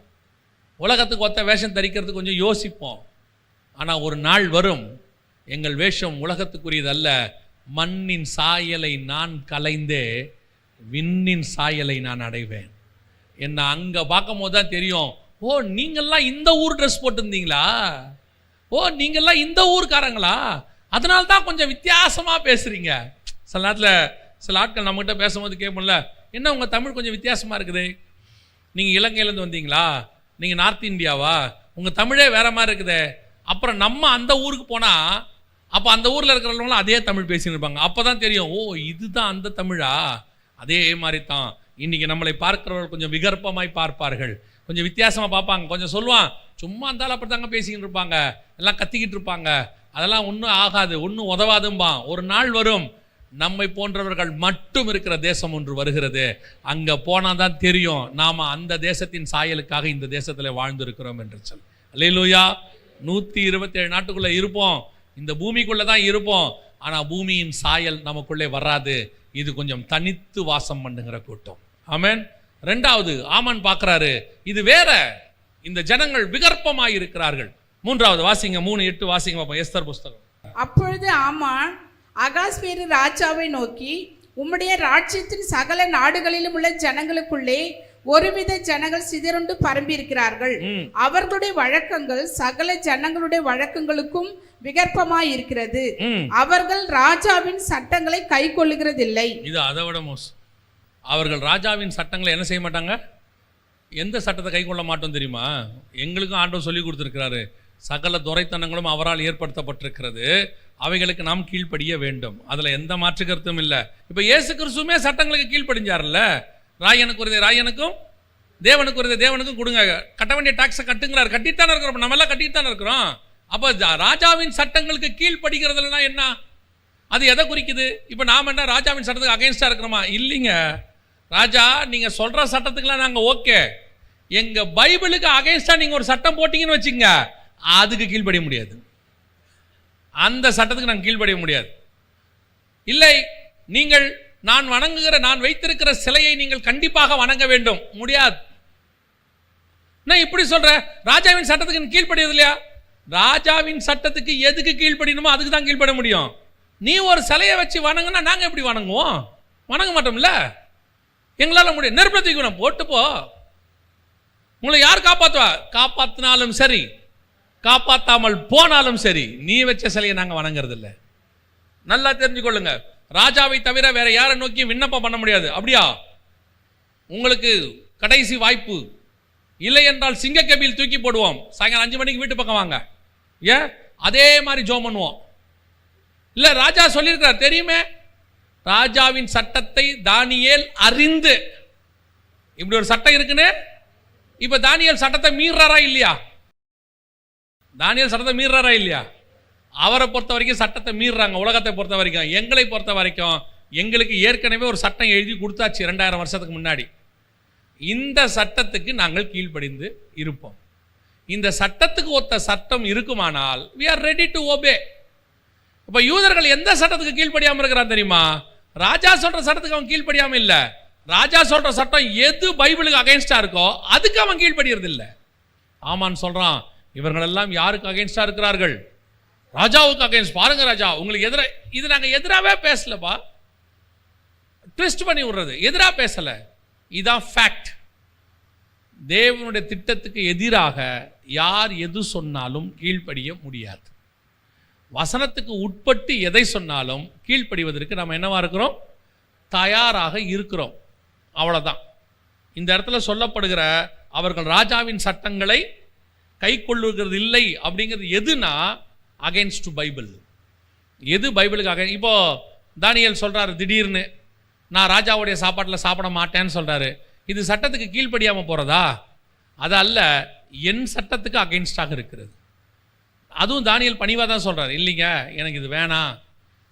உலகத்துக்கு ஒத்த வேஷம் தரிக்கிறதுக்கு கொஞ்சம் யோசிப்போம். ஆனால் ஒரு நாள் வரும், எங்கள் வேஷம் உலகத்துக்குரியது அல்ல, மண்ணின் சாயலை நான் கலைந்தே விண்ணின் சாயலை நான் அடைவேன். என்ன அங்கே பார்க்கும் போது தான் தெரியும், ஓ நீங்கள்லாம் இந்த ஊர் ட்ரெஸ் போட்டிருந்தீங்களா, ஓ நீங்கள்லாம் இந்த ஊருக்காரங்களா, அதனால தான் கொஞ்சம் வித்தியாசமாக பேசுகிறீங்க. சில நேரத்தில் சில ஆட்கள் நம்மகிட்ட பேசும்போது கேட்போம்ல, என்ன உங்கள் தமிழ் கொஞ்சம் வித்தியாசமாக இருக்குது, நீங்கள் இலங்கையிலேருந்து வந்தீங்களா, நீங்கள் நார்த் இந்தியாவா, உங்கள் தமிழே வேற மாதிரி இருக்குதே. அப்புறம் நம்ம அந்த ஊருக்கு போனால் அப்போ அந்த ஊரில் இருக்கிறவங்களும் அதே தமிழ் பேசின்னு இருப்பாங்க. அப்போ தான் தெரியும், ஓ இதுதான் அந்த தமிழா. அதே மாதிரி தான் இன்றைக்கி நம்மளை பார்க்கிறவர்கள் கொஞ்சம் விகற்பமாய் பார்ப்பார்கள், கொஞ்சம் வித்தியாசமாக பார்ப்பாங்க. கொஞ்சம் சொல்லுவான், சும்மா இருந்தாலும் அப்படி தாங்க பேசிக்கிட்டு இருப்பாங்க, எல்லாம் கத்திக்கிட்டு இருப்பாங்க, அதெல்லாம் ஒன்றும் ஆகாது, ஒன்றும் உதவாதும்பான். ஒரு நாள் வரும், நம்மை போன்றவர்கள் மட்டும் இருக்கிற தேசம் ஒன்று வருகிறது. அங்கே போனால் தான் தெரியும் நாம் அந்த தேசத்தின் சாயலுக்காக இந்த தேசத்தில் வாழ்ந்திருக்கிறோம் என்று சொல்லி. அல்லேலூயா. 127 நாட்டுக்குள்ளே இருப்போம், இந்த பூமிக்குள்ளே தான் இருப்போம். ஆனால் பூமியின் சாயல் நமக்குள்ளே வராது. இது கொஞ்சம் தனித்து வாசம் பண்ணுகிற கூட்டம். ஆமென். ரெண்டாவது ஆமான் பார்க்குறாரு, இது வேற, இந்த ஜனங்கள் விகற்பமாய் இருக்கிறார்கள். மூன்றாவது வாசிங்க, 3:8 வாசிங்க பார்ப்போம், எஸ்தர் புஸ்தகம். அப்பொழுது ஆமான் அகாஸ்வேரு ராஜாவை நோக்கி, உம்முடைய ராஜ்யத்தின் சகல நாடுகளிலும் உள்ள ஜனங்களுக்குள்ளே ஒருவித ஜனங்கள் சிதறுண்டு பரம்பி இருக்கிறார்கள். அவர்களுடைய வழக்கங்கள் சகல ஜனங்களுடைய வழக்கங்களுக்கும் விகற்பமாய் இருக்கிறது. அவர்கள் ராஜாவின் சட்டங்களை கை கொள்ளுகிறதில்லை. இது அதை விட மோசம். அவர்கள் ராஜாவின் சட்டங்களை என்ன செய்ய மாட்டாங்க? எந்த சட்டத்தை கை கொள்ள மாட்டோம் தெரியுமா? எங்களுக்கும் ஆண்டவர் சொல்லி கொடுத்துருக்கிறாரு, சகல துரைத்தனங்களும் அவரால் ஏற்படுத்தப்பட்டிருக்கிறது, அவைகளுக்கு நாம் கீழ்ப்படிய வேண்டும். அதில் எந்த மாற்று கருத்தும் இல்லை. இப்போ இயேசு கிறிஸ்துவுமே சட்டங்களுக்கு கீழ்ப்படிஞ்சார்ல. ராயனுக்கு ஒரு ராயனுக்கும் தேவனுக்கு ஒரு தேவனுக்கும் கொடுங்க, கட்ட வேண்டிய டாக்ஸை கட்டுங்கிறார். கட்டித்தானே இருக்கிறோம், நம்ம எல்லாம் கட்டிட்டு தானே இருக்கிறோம். அப்போ ராஜாவின் சட்டங்களுக்கு கீழ்ப்படுகிறதுனா என்ன? அது எதை குறிக்குது? இப்போ நாம் என்ன ராஜாவின் சட்டத்துக்கு அகைன்ஸ்டாக இருக்கிறோமா? இல்லைங்க. ராஜா நீங்கள் சொல்கிற சட்டத்துக்குலாம் நாங்கள் ஓகே, எங்கள் பைபிளுக்கு அகைன்ஸ்டாக நீங்கள் ஒரு சட்டம் போட்டிங்கன்னு வச்சுங்க, அதுக்கு கீழ்ப்படிய முடியாது. அந்த சட்டத்துக்கு நாங்கள் கீழ்ப்படிய முடியாது. இல்லை, நீங்கள் நான் வணங்குகிற நான் வைத்திருக்கிற சிலையை நீங்கள் கண்டிப்பாக வணங்க வேண்டும், முடியாது. நான் இப்படி சொல்கிறேன், ராஜாவின் சட்டத்துக்கு கீழ்ப்படியது இல்லையா? ராஜாவின் சட்டத்துக்கு எதுக்கு கீழ்ப்படியணுமோ அதுக்கு தான் கீழ்ப்பட முடியும். நீ ஒரு சிலையை வச்சு வணங்குனா நாங்கள் எப்படி வணங்குவோம்? வணங்க மாட்டோம்ல. எங்களால் முடியும். நெருப்பத்துக்கு போட்டு போ, உங்களை யார் காப்பாற்றுவா? காப்பாற்றினாலும் சரி, காப்பாற்றாமல் போனாலும் சரி, நீ வச்ச சிலையை நாங்கள் வணங்குறது இல்லை. நல்லா தெரிஞ்சுக்கொள்ளுங்க, ராஜாவை தவிர வேற யாரை நோக்கி விண்ணப்பம் பண்ண முடியாது. அப்படியா? உங்களுக்கு கடைசி வாய்ப்பு. இல்லை என்றால் சிங்கக்கபியில் தூக்கி போடுவோம். சாயங்காலம் 5 மணிக்கு வீட்டு பக்கம் வாங்க, ஏன் அதே மாதிரி ஜோம் பண்ணுவோம். இல்லை, ராஜா சொல்லியிருக்கிறார் தெரியுமே, ராஜாவின் சட்டத்தை தானியேல் அறிந்து, இப்படி ஒரு சட்டம் இருக்குன்னு. இப்ப தானியேல் சட்டத்தை மீறாரா இல்லையா? தானியேல் சட்டத்தை மீறாரா இல்லையா? அவரை பொறுத்த வரைக்கும் சட்டத்தை மீறாங்க. உலகத்தை பொறுத்த வரைக்கும், எங்களை பொறுத்த வரைக்கும் எங்களுக்கு ஏற்கனவே ஒரு சட்டம் எழுதி கொடுத்தாச்சு 2000 வருஷத்துக்கு முன்னாடி. இந்த சட்டத்துக்கு நாங்கள் கீழ்ப்படிந்து இருப்போம். இந்த சட்டத்துக்கு ஒத்த சட்டம் இருக்குமானால் we are ready to obey. இப்போ யூதர்கள் எந்த சட்டத்துக்கு கீழ்ப்படியாமல் இருக்கிறான் தெரியுமா? ராஜா சொல்ற சட்டத்துக்கு அவன் கீழ்ப்படியாமல் இல்லை. ராஜா சொல்ற சட்டம் எது பைபிளுக்கு அகைன்ஸ்டா இருக்கோ அதுக்கு அவன் கீழ்ப்படியறது இல்லை. ஆமான்னு சொல்றான், இவர்கள் எல்லாம் யாருக்கு அகைன்ஸ்டா இருக்கிறார்கள்? ராஜாவுக்கு அகைன்ஸ்ட். பாருங்க ராஜா உங்களுக்கு எதிராக, இது நாங்கள் எதிராகவே பேசலப்பா, ட்விஸ்ட் பண்ணி விடுறது, எதிராக பேசல, இதான் ஃபேக்ட். தேவனுடைய திட்டத்துக்கு எதிராக யார் எது சொன்னாலும் கீழ்ப்படிய முடியாது. வசனத்துக்கு உட்பட்டு எதை சொன்னாலும் கீழ்ப்படிவதற்கு நம்ம என்னவா இருக்கிறோம்? தயாராக இருக்கிறோம். அவ்வளோதான். இந்த இடத்துல சொல்லப்படுகிற அவர்கள் ராஜாவின் சட்டங்களை கை கொள்ளுகிறது இல்லை அப்படிங்கிறது எதுனா அகைன்ஸ்ட் பைபிள். எது பைபிளுக்கு இப்போ தானியேல் சொல்றாரு, திடீர்னு நான் ராஜாவுடைய சாப்பாட்டில் சாப்பிட மாட்டேன்னு சொல்றாரு. இது சட்டத்துக்கு கீழ்ப்படியாமல் போறதா? அது அல்ல, என் சட்டத்துக்கு அகைன்ஸ்டாக இருக்கிறது. அதுவும் தானியேல் பணிவாக தான் சொல்றாரு, இல்லைங்க எனக்கு இது வேணாம்,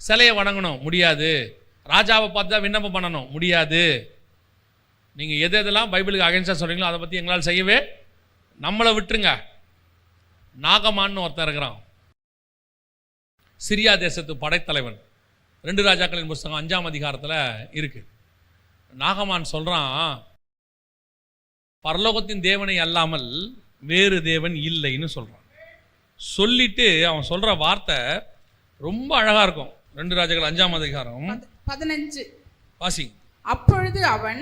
சிலையை வணங்கணும் முடியாது, ராஜாவை பார்த்து தான் விண்ணப்பம் பண்ணணும் முடியாது, நீங்கள் எது எதெல்லாம் பைபிளுக்கு அகைன்ஸ்டாக சொல்கிறீங்களோ அதை பற்றி எங்களால் செய்யவே, நம்மளை விட்டுருங்க. நாகமான்னு ஒருத்தர் இருக்கிறான், சிரியா தேசத்து படைத்தலைவன். 2 ராஜாக்களின் புஸ்தகம் 5ஆம் அதிகாரத்தில் இருக்கு. நாகமான் சொல்கிறான், பரலோகத்தின் தேவனை அல்லாமல் வேறு தேவன் இல்லைன்னு சொல்கிறான். சொல்லிட்டு அவன் சொல்கிற வார்த்தை ரொம்ப அழகாக இருக்கும். 2 ராஜாக்கள் 5ஆம் அதிகாரம் 15 வாசி. அப்பொழுது அவன்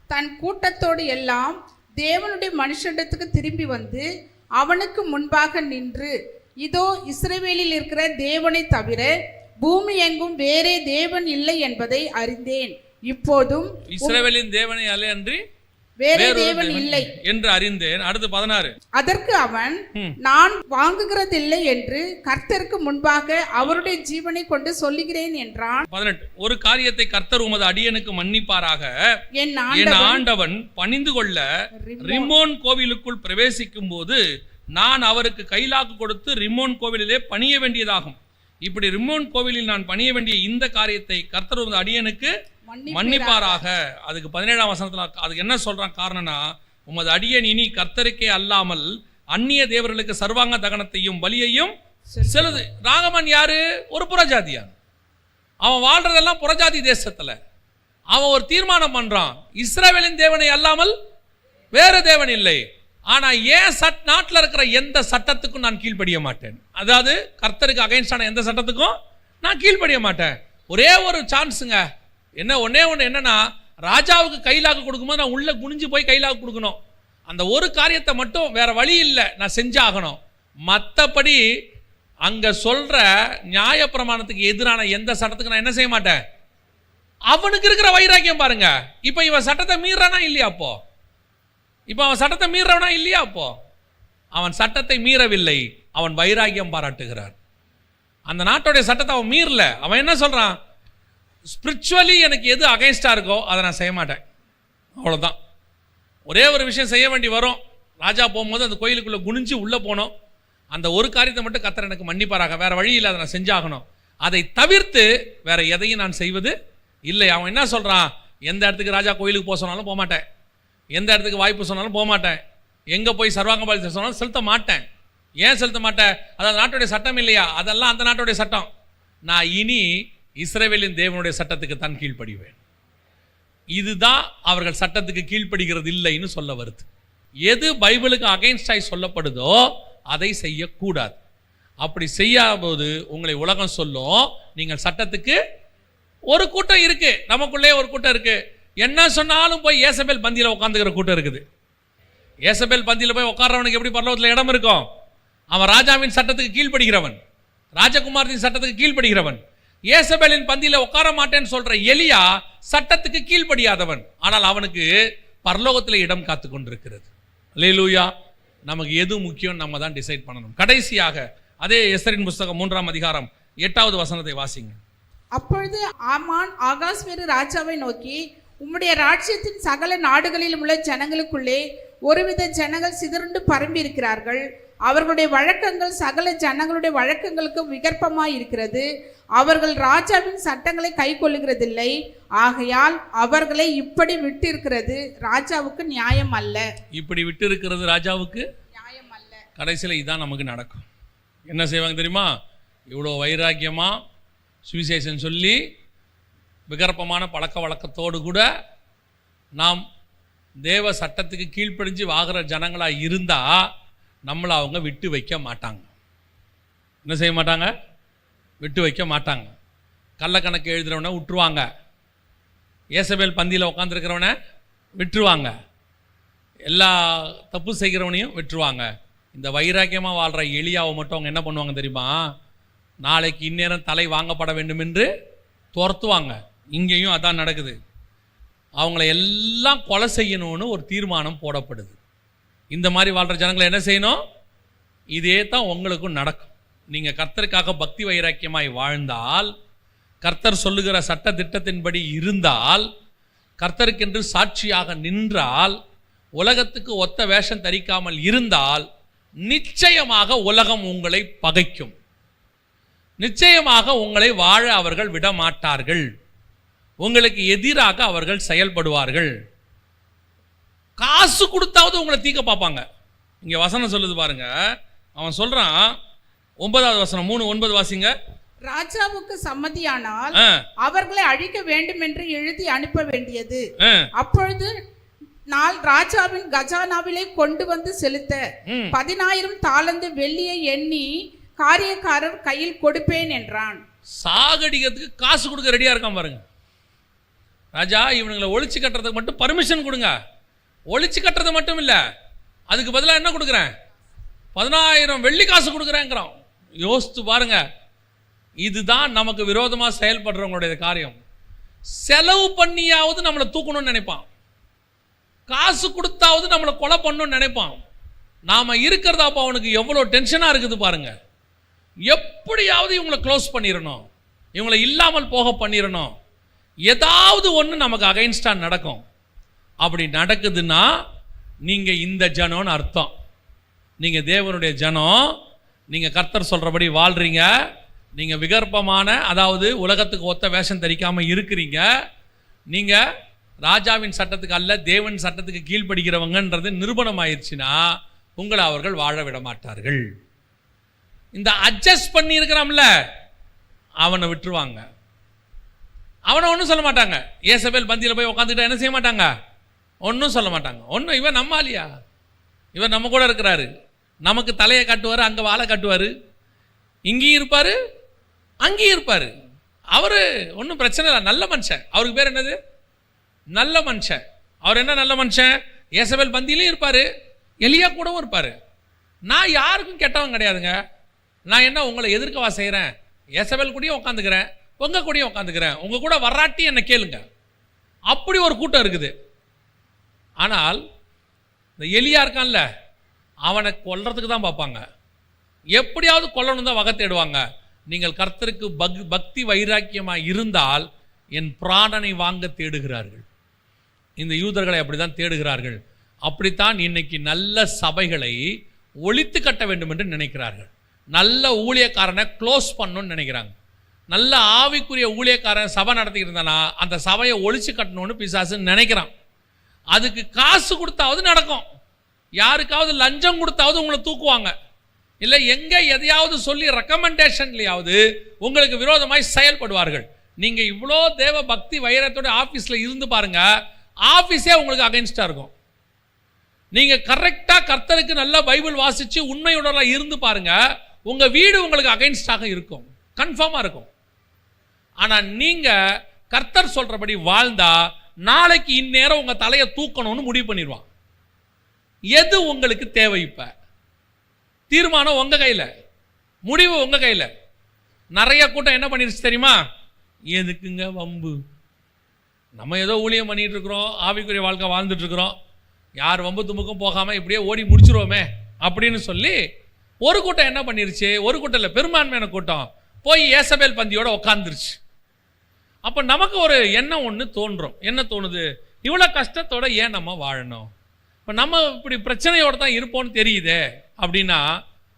தன் கூட்டத்தோடு எல்லாம் தேவனுடைய மனுஷனிடத்துக்கு திரும்பி வந்து அவனுக்கு முன்பாக நின்று, இதோ இஸ்ரவேலில் இருக்கிற தேவனை தவிர பூமி எங்கும் வேறே தேவன் இல்லை என்பதை அறிந்தேன். இப்போதும் இஸ்ரவேலின் தேவனை அல்ல அன்றி வேறே தேவன் இல்லை என்று அறிந்தேன். அடுத்து 16. அதற்கு அவன், நான் வாங்குகிறதில்லை என்று கர்த்தருக்கு முன்பாக அவருடைய ஜீவனை கொண்டு சொல்லுகிறேன் என்றான். 18. ஒரு காரியத்தை கர்த்தர் உமது அடியனுக்கு மன்னிப்பாராக, என் என் ஆண்டவன் பணிந்து கொள்ள ரிம்மோன் கோவிலுக்குள் பிரவேசிக்கும் போது நான் அவருக்கு கைலாக்கு கொடுத்து ரிம்மோன் கோவிலிலே பணிய வேண்டியதாகும். இப்படி ரிம்மோன் கோவிலில் நான் பணிய வேண்டிய இந்த காரியத்தை கர்த்தர் உமது அடியனுக்கு மன்னிப்பாராக. அதுக்கு 17ஆம் வசனத்துல அதுக்கு என்ன சொல்றான் காரணம்னா, உமது அடியன் இனி கர்த்தருக்கே அல்லாமல் அந்நிய தேவர்களுக்கு சர்வாங்க தகனத்தையும் பலியையும் செலுது. ராகமன் யாரு? ஒரு புறஜாதியான். அவன் வாழ்றதெல்லாம் புறஜாதி தேசத்துல. அவன் ஒரு தீர்மானம் பண்றான், இஸ்ரவேலின் தேவனை அல்லாமல் வேறு தேவன் இல்லை. ஆனா ஏன் நாட்டில் இருக்கிற எந்த சட்டத்துக்கும் நான் கீழ்ப்படிய மாட்டேன். அதாவது கர்த்தருக்கு அகைன்ஸ்டான எந்த சட்டத்துக்கும் நான் கீழ்ப்படிய மாட்டேன். ஒரே ஒரு சான்ஸுங்க, ஒன்னே ஒன்று என்னன்னா, ராஜாவுக்கு கைலாக்கு கொடுக்கும்போது நான் உள்ள குனிஞ்சு போய் கைலாக்கு கொடுக்கணும். அந்த ஒரு காரியத்தை மட்டும் வேற வழி இல்லை, நான் செஞ்சாகணும். மற்றபடி அங்க சொல்ற நியாய பிரமாணத்துக்கு எதிரான எந்த சட்டத்துக்கு நான் என்ன செய்ய மாட்டேன். அவனுக்கு இருக்கிற வைராக்கியம் பாருங்க. இப்ப இவன் சட்டத்தை மீறானா இல்லையா? அப்போ இப்ப அவன் சட்டத்தை மீறவனா இல்லையா? அப்போ அவன் சட்டத்தை மீறவில்லை, அவன் வைராக்கியம் பாராட்டுகிறான். அந்த நாட்டுடைய சட்டத்தை அவன் மீறல. அவன் என்ன சொல்றான்? ஸ்பிரிச்சுவலி எனக்கு எது அகைன்ஸ்டா இருக்கோ அதை நான் செய்ய மாட்டேன், அவ்வளோதான். ஒரே ஒரு விஷயம் செய்ய வேண்டி வரும். ராஜா போகும்போது அந்த கோயிலுக்குள்ள குனிஞ்சு உள்ள போனோம். அந்த ஒரு காரியத்தை மட்டும் கர்த்தர் எனக்கு மன்னிப்பாராக, வேற வழி இல்லை, அதை நான் செஞ்சாகணும். அதை தவிர்த்து வேற எதையும் நான் செய்வது இல்லை. அவன் என்ன சொல்றான்? எந்த இடத்துக்கு ராஜா கோயிலுக்கு போக சொன்னாலும் போக மாட்டேன், எந்த இடத்துக்கு வாய்ப்பு சொன்னாலும் போக மாட்டேன், எங்க போய் சர்வாங்க பலி சொன்னாலும் செலுத்த மாட்டேன். ஏன் செலுத்த மாட்டேன்? அதாவது நாட்டுடைய சட்டம் இல்லையா? அதெல்லாம் அந்த நாட்டுடைய சட்டம். நான் இனி இஸ்ரவேலின் தேவனுடைய சட்டத்துக்கு தான் கீழ்ப்படிவேன். இதுதான் அவர்கள் சட்டத்துக்கு கீழ்ப்படுகிறது இல்லைன்னு சொல்ல வருது. எது பைபிளுக்கு அகைன்ஸ்டாய் சொல்லப்படுதோ அதை செய்யக்கூடாது. அப்படி செய்யாத போது உங்களை உலகம் சொல்லும், நீங்கள் சட்டத்துக்கு. ஒரு கூட்டம் இருக்கு, நமக்குள்ளே ஒரு கூட்டம் இருக்கு, என்ன சொன்னாலும் போய் ஏசபேல் பந்தியில் உட்காந்துக்கிற கூட்டம் இருக்குது. ஏசபேல் பந்தியில் போய் உட்கார்றவனுக்கு எப்படி பரலோகத்தில் இடம் இருக்கும்? அவன் ராஜாவின் சட்டத்துக்கு கீழ்ப்படுகிறவன், ராஜகுமாரத்தின் சட்டத்துக்கு கீழ்ப்படுகிறவன். ஏசபேலின் பந்தியில் உட்கார மாட்டேன்னு சொல்ற எலியா சட்டத்துக்கு கீழ்ப்படியாதவன், ஆனால் அவனுக்கு பரலோகத்தில் இடம் காத்து கொண்டிருக்கிறது. அல்லேலூயா. நமக்கு எது முக்கியம் நம்ம தான் டிசைட் பண்ணணும். கடைசியாக அதே எஸ்தரின் புஸ்தகம் 3ஆம் அதிகாரம் 8வது வசனத்தை வாசிங்க. அப்பொழுது ஆமான் ஆகாஸ்வேரு ராஜாவை நோக்கி, உம்முடைய ராஜ்யத்தின் சகல நாடுகளிலும் உள்ள ஜனங்களுக்குள்ளே ஒருவித ஜனங்கள் சிதறுண்டு பரம்பி இருக்கிறார்கள். அவர்களுடைய வழக்கங்கள் சகல ஜனங்களுடைய வழக்கங்களுக்கு விகற்பமாய் இருக்கிறது. அவர்கள் ராஜாவின் சட்டங்களை கை கொள்ளுகிறதில்லை. ஆகையால் அவர்களை இப்படி விட்டு இருக்கிறது ராஜாவுக்கு நியாயம் அல்ல. இப்படி விட்டு இருக்கிறது ராஜாவுக்கு நியாயம் அல்ல. கடைசியில் இதான் நமக்கு நடக்கும். என்ன செய்வாங்க தெரியுமா? இவ்வளோ வைராக்கியமா சுவிசேஷம் சொல்லி விகற்பமான பழக்க வழக்கத்தோடு கூட நாம் தேவ சட்டத்துக்கு கீழ்ப்படிஞ்சு வாங்குற ஜனங்களாக இருந்தால் நம்மளை அவங்க விட்டு வைக்க மாட்டாங்க. என்ன செய்ய மாட்டாங்க? விட்டு வைக்க மாட்டாங்க. கள்ளக்கணக்கு எழுதுகிறவனை விட்டுருவாங்க, ஏசபேல் பந்தியில் உட்காந்துருக்கிறவனை விட்டுருவாங்க, எல்லா தப்பு செய்கிறவனையும் விட்டுருவாங்க. இந்த வைராக்கியமாக வாழ்கிற எலியாவை மட்டும் அவங்க என்ன பண்ணுவாங்க தெரியுமா? நாளைக்கு இந்நேரம் தலை வாங்கப்பட வேண்டும் என்று துரத்துவாங்க. இங்கேயும் அதான் நடக்குது. அவங்கள எல்லாம் கொலை செய்யணும்னு ஒரு தீர்மானம் போடப்படுது. இந்த மாதிரி வாழ்கிற ஜனங்களை என்ன செய்யணும்? இதே தான் உங்களுக்கும் நடக்கும். நீங்கள் கர்த்தருக்காக பக்தி வைராக்கியமாய் வாழ்ந்தால், கர்த்தர் சொல்லுகிற சட்ட திட்டத்தின்படி இருந்தால், கர்த்தருக்கென்று சாட்சியாக நின்றால், உலகத்துக்கு ஒத்த வேஷம் தரிக்காமல் இருந்தால், நிச்சயமாக உலகம் உங்களை பகைக்கும். நிச்சயமாக உங்களை வாழ அவர்கள் விட மாட்டார்கள். உங்களுக்கு எதிராக அவர்கள் செயல்படுவார்கள். காசு கொடுத்தாவது உங்களை தீக்க பார்ப்பாங்க. இங்கே வசனம் சொல்லுது பாருங்க. அவன் சொல்றான் 9வது வசனம் 3:9 வாசிங்க. ராஜாவுக்கு சம்மதியானால் அவர்களை அழிக்க வேண்டும் என்று எழுதி அனுப்ப வேண்டியது. அப்பொழுது நாள் ராஜாவின் கஜானாவிலே கொண்டு வந்து செலுத்த 10,000 தாலந்து வெள்ளியை எண்ணி காரியக்காரர் கையில் கொடுப்பேன் என்றான். சாகடிக்கிறதுக்கு காசு கொடுக்க ரெடியா இருக்கான் பாருங்க. ராஜா இவனுங்களை ஒழிச்சு கட்டுறதுக்கு மட்டும் பர்மிஷன் கொடுங்க. ஒழிச்சு கட்டுறது மட்டும் இல்லை, அதுக்கு பதிலாக என்ன கொடுக்குறேன்? 10,000 வெள்ளி காசு கொடுக்குறேங்கிறான். யோசித்து பாருங்க. இதுதான் நமக்கு விரோதமாக செயல்படுறவங்களுடைய காரியம். செலவு பண்ணியாவது நம்மளை தூக்கணும்னு நினைப்பான், காசு கொடுத்தாவது நம்மளை கொலை பண்ணணும்னு நினைப்பான். நாம் இருக்கிறதா அப்போ அவனுக்கு எவ்வளோ டென்ஷனாக இருக்குது பாருங்க. எப்படியாவது இவங்களை க்ளோஸ் பண்ணிடணும், இவங்களை இல்லாமல் போக பண்ணிடணும். ஏதாவது ஒன்று நமக்கு அகைன்ஸ்டாக நடக்கும். அப்படி நடக்குதுன்னா நீங்கள் இந்த ஜனம்னு அர்த்தம். நீங்கள் தேவனுடைய ஜனம், நீங்கள் கர்த்தர் சொல்கிறபடி வாழ்கிறீங்க, நீங்கள் விகற்பமான அதாவது உலகத்துக்கு ஒத்த வேஷம் தரிக்காமல் இருக்கிறீங்க, நீங்கள் ராஜாவின் சட்டத்துக்கு அல்ல தேவன் சட்டத்துக்கு கீழ்ப்படுகிறவங்கன்றது நிரூபணம் ஆயிடுச்சுன்னா உங்களை அவர்கள் வாழ விட மாட்டார்கள். இந்த அட்ஜஸ்ட் பண்ணி இருக்கிறான்ல அவனை விட்டுருவாங்க. அவனை ஒன்றும் சொல்ல மாட்டாங்க. ஏசபேல் பந்தியில் போய் உட்காந்துக்கிட்டா என்ன செய்ய மாட்டாங்க? ஒன்றும் சொல்ல மாட்டாங்க. ஒன்றும் இவன் நம்மாலியா, இவர் நம்ம கூட இருக்கிறாரு, நமக்கு தலையை காட்டுவார், அங்கே வாழை காட்டுவார், இங்கேயும் இருப்பார் அங்கேயும் இருப்பார். அவர் ஒன்றும் பிரச்சனை இல்லை, நல்ல மனுஷன். அவருக்கு பேர் என்னது? நல்ல மனுஷன். அவர் என்ன நல்ல மனுஷன்? ஏசபேல் பந்தியிலையும் இருப்பார், எலியா கூடவும் இருப்பார். நான் யாருக்கும் கெட்டவன் கிடையாதுங்க. நான் என்ன உங்களை எதிர்க்கவா செய்கிறேன்? ஏசபேல் கூடயும் உட்காந்துக்கிறேன், உங்கள் கூடயும் உட்காந்துக்கிறேன், உங்கள் கூட வராட்டி என்னை கேளுங்க. அப்படி ஒரு கூட்டம் இருக்குது. ஆனால் இந்த எலியா இருக்கான்ல, அவனை கொல்றதுக்கு தான் பார்ப்பாங்க, எப்படியாவது கொல்லணும் தான் வகை தேடுவாங்க. நீங்கள் கர்த்தருக்கு பக்தி வைராக்கியமாக இருந்தால் என் பிராணனை வாங்க தேடுகிறார்கள். இந்த யூதர்களை அப்படி தான் தேடுகிறார்கள். அப்படித்தான் இன்னைக்கு நல்ல சபைகளை ஒழித்து கட்ட வேண்டும் என்று நினைக்கிறார்கள். நல்ல ஊழியக்காரனை க்ளோஸ் பண்ணணும்னு நினைக்கிறாங்க. நல்ல ஆவிக்குரிய ஊழியக்காரன் சபை நடத்திக்கிட்டு இருந்தானா அந்த சபையை ஒழிச்சு கட்டணும்னு பிசாசுன்னு நினைக்கிறான். அதுக்கு காசு கொடுத்தாவது நடக்கும், யாருக்காவது லஞ்சம் கொடுத்தாவது உங்களை தூக்குவாங்க, இல்லை எங்கே எதையாவது சொல்லி ரெக்கமெண்டேஷன்லையாவது உங்களுக்கு விரோதமாய் செயல்படுவார்கள். நீங்கள் இவ்வளோ தேவ பக்தி வைரத்தோட ஆஃபீஸில் இருந்து பாருங்க, ஆஃபீஸே உங்களுக்கு அகைன்ஸ்டாக இருக்கும். நீங்கள் கரெக்டாக கர்த்தருக்கு நல்லா பைபிள் வாசித்து உண்மையுடன் இருந்து பாருங்க, உங்கள் வீடு உங்களுக்கு அகைன்ஸ்டாக இருக்கும், கன்ஃபார்மாக இருக்கும். ஆனால் நீங்கள் கர்த்தர் சொல்கிறபடி வாழ்ந்தா நாளைக்கு இந்நேரம் உங்கள் தலையை தூக்கணும்னு முடிவு பண்ணிடுவான். எது உங்களுக்கு தேவை? இப்போ தீர்மானம் உங்கள் கையில், முடிவு உங்கள் கையில். நிறைய கூட்டம் என்ன பண்ணிருச்சு தெரியுமா? எதுக்குங்க வம்பு, நம்ம ஏதோ ஊழியம் பண்ணிட்டு இருக்கிறோம், ஆவிக்குரிய வாழ்க்கை வாழ்ந்துட்டு இருக்கிறோம், யார் வம்பு தும்புக்கும் போகாமல் இப்படியே ஓடி முடிச்சிருவோமே அப்படின்னு சொல்லி ஒரு கூட்டம் என்ன பண்ணிருச்சு, ஒரு கூட்டம் இல்லை பெரும்பான்மையான கூட்டம் போய் ஏசபேல் பந்தியோட உட்காந்துருச்சு. அப்போ நமக்கு ஒரு எண்ணம் ஒன்று தோன்றும். என்ன தோணுது? இவ்வளோ கஷ்டத்தோட ஏன் நம்ம வாழணும்? இப்போ நம்ம இப்படி பிரச்சனையோடு தான் இருப்போம்னு தெரியுதே அப்படின்னா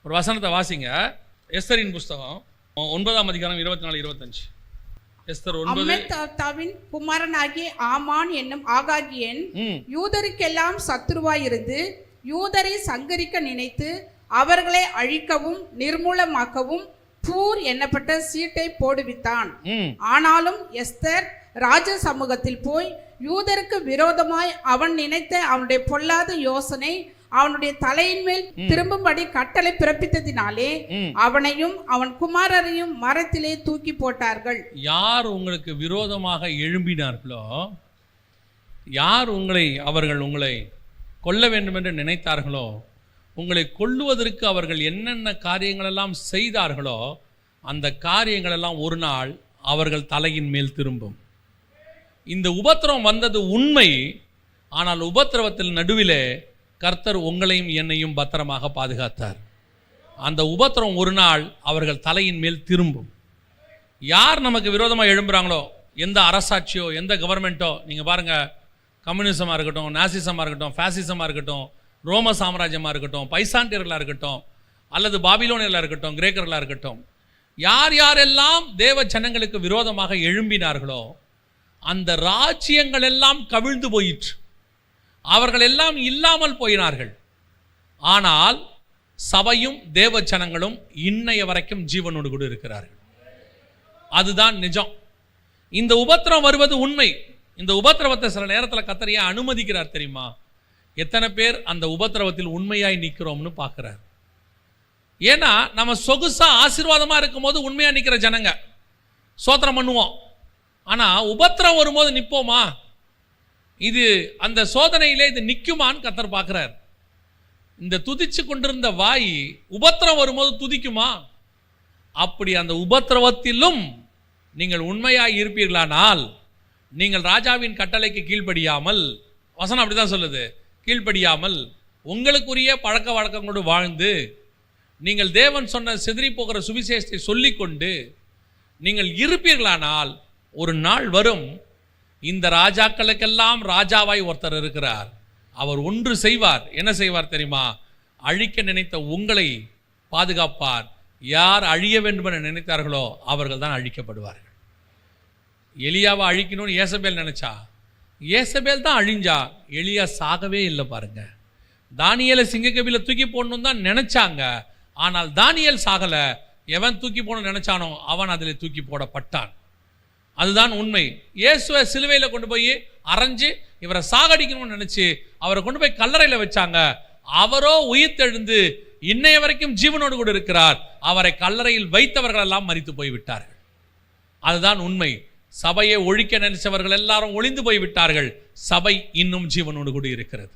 ஒரு வசனத்தை வாசிங்க. எஸ்தரின் புஸ்தகம் 9ஆம் அதிகாரம் 24-25. எஸ்தர் 9. அம்மெதாவின் குமாரனாகிய ஆமான் என்னும் ஆகாகியன் யூதருக்கெல்லாம் சத்துருவாயிருந்து யூதரை சங்கரிக்க நினைத்து அவர்களை அழிக்கவும் நிர்மூலமாக்கவும் பூர் என்னப்பட்ட சீட்டை போடுவித்தான். ம். ஆனாலும் எஸ்தர் ராஜ சமூகத்தில் போய் யூதருக்கு விரோதமாய் அவன் நினைத்த அவனுடைய பொல்லாத யோசனை அவனுடைய தலையின் மேல் திரும்பும்படி கட்டளை பிறப்பித்ததினாலே அவனையும் அவன் குமாரரையும் மரத்திலே தூக்கி போட்டார்கள். யார் உங்களுக்கு விரோதமாக எழும்பினார்களோ, யார் அவர்கள் உங்களை கொல்ல வேண்டும் என்று நினைத்தார்களோ, உங்களை கொல்லுவதற்கு அவர்கள் என்னென்ன காரியங்களெல்லாம் செய்தார்களோ அந்த காரியங்களெல்லாம் ஒரு நாள் அவர்கள் தலையின் மேல் திரும்பும். இந்த உபத்திரவம் வந்தது உண்மை. ஆனால் உபத்திரவத்தில் நடுவிலே கர்த்தர் உங்களையும் என்னையும் பத்திரமாக பாதுகாத்தார். அந்த உபத்திரவம் ஒரு நாள் அவர்கள் தலையின் மேல் திரும்பும். யார் நமக்கு விரோதமாக எழும்புறாங்களோ, எந்த அரசாட்சியோ எந்த கவர்மெண்ட்டோ, நீங்கள் பாருங்கள், கம்யூனிசமாக இருக்கட்டும், நாசிசமாக இருக்கட்டும், ஃபேசிசமாக இருக்கட்டும், ரோம சாம்ராஜ்யமாக இருக்கட்டும், பைசாண்டியர்களாக இருக்கட்டும், அல்லது பாபிலோனியர்களாக இருக்கட்டும், கிரேக்கர்களாக இருக்கட்டும், யார் யாரெல்லாம் தேவ ஜனங்களுக்கு விரோதமாக எழும்பினார்களோ அந்த ராஜ்யங்கள் எல்லாம் கவிழ்ந்து போயிற்று. அவர்கள் எல்லாம் இல்லாமல் போயினார்கள். ஆனால் சபையும் தேவ ஜனங்களும் இன்னைய வரைக்கும் ஜீவனோடு கூட இருக்கிறார்கள். அதுதான் நிஜம். இந்த உபத்திரம் வருவது உண்மை. இந்த உபத்திரவத்தை சில நேரத்தில் கர்த்தர் ஏன் அனுமதிக்கிறார் தெரியுமா? எத்தனை பேர் அந்த உபத்திரவத்தில் உண்மையாய் நிற்கிறோம்னு பார்க்குறார். ஏன்னா நம்ம சொகுசா ஆசீர்வாதமாக இருக்கும் போது உண்மையாக நிற்கிற ஜனங்க சோத்திரம் பண்ணுவோம். ஆனால் உபத்திரம் வரும்போது நிற்போமா? இது அந்த சோதனையிலே இது நிற்குமான்னு கர்த்தர் பார்க்குறார். இந்த துதிச்சு கொண்டிருந்த வாய் உபத்திரம் வரும்போது துதிக்குமா? அப்படி அந்த உபத்திரவத்திலும் நீங்கள் உண்மையாய் இருப்பீர்களானால், நீங்கள் ராஜாவின் கட்டளைக்கு கீழ்ப்படியாமல், வசனம் அப்படிதான் சொல்லுது, கீழ்ப்படியாமல் உங்களுக்குரிய பழக்க வழக்கங்களோடு வாழ்ந்து நீங்கள் தேவன் சொன்ன சிதறி போகிற சுவிசேஷத்தை சொல்லிக்கொண்டு நீங்கள் இருப்பீர்களானால், ஒரு நாள் வரும், இந்த ராஜாக்களுக்கெல்லாம் ராஜாவாய் ஒருத்தர் இருக்கிறார். அவர் ஒன்று செய்வார். என்ன செய்வார் தெரியுமா? அழிக்க நினைத்த உங்களை பாதுகாப்பார். யார் அழிய வேண்டும் என நினைத்தார்களோ அவர்கள் தான் அழிக்கப்படுவார்கள். எலியாவை அழிக்கணும்னு ஏசபேல் நினைச்சா, ஏசபேல் தான் அழிஞ்சா. எலியா சாகவே இல்லை பாருங்க. தானியேலை சிங்கக்கவியில் தூக்கி போடணும் தான் நினைச்சாங்க. ஆனால் தானியேல் சாகல. எவன் தூக்கி போடணும்னு நினைச்சானோ அவன் அதில் தூக்கி போடப்பட்டான். அதுதான் உண்மை. இயேசுவை சிலுவையில் கொண்டு போய் அரைஞ்சு இவரை சாகடிக்கணும்னு நினைச்சு அவரை கொண்டு போய் கல்லறையில் வச்சாங்க. அவரோ உயிர்த்தெழுந்து இன்னைய வரைக்கும் ஜீவனோடு கூட இருக்கிறார். அவரை கல்லறையில் வைத்தவர்கள் எல்லாம் மரித்து போய்விட்டார்கள். அதுதான் உண்மை. சபையை ஒழிக்க நினைச்சவர்கள் எல்லாரும் ஒளிந்து போய்விட்டார்கள். சபை இன்னும் ஜீவனோடு கூட இருக்கிறது.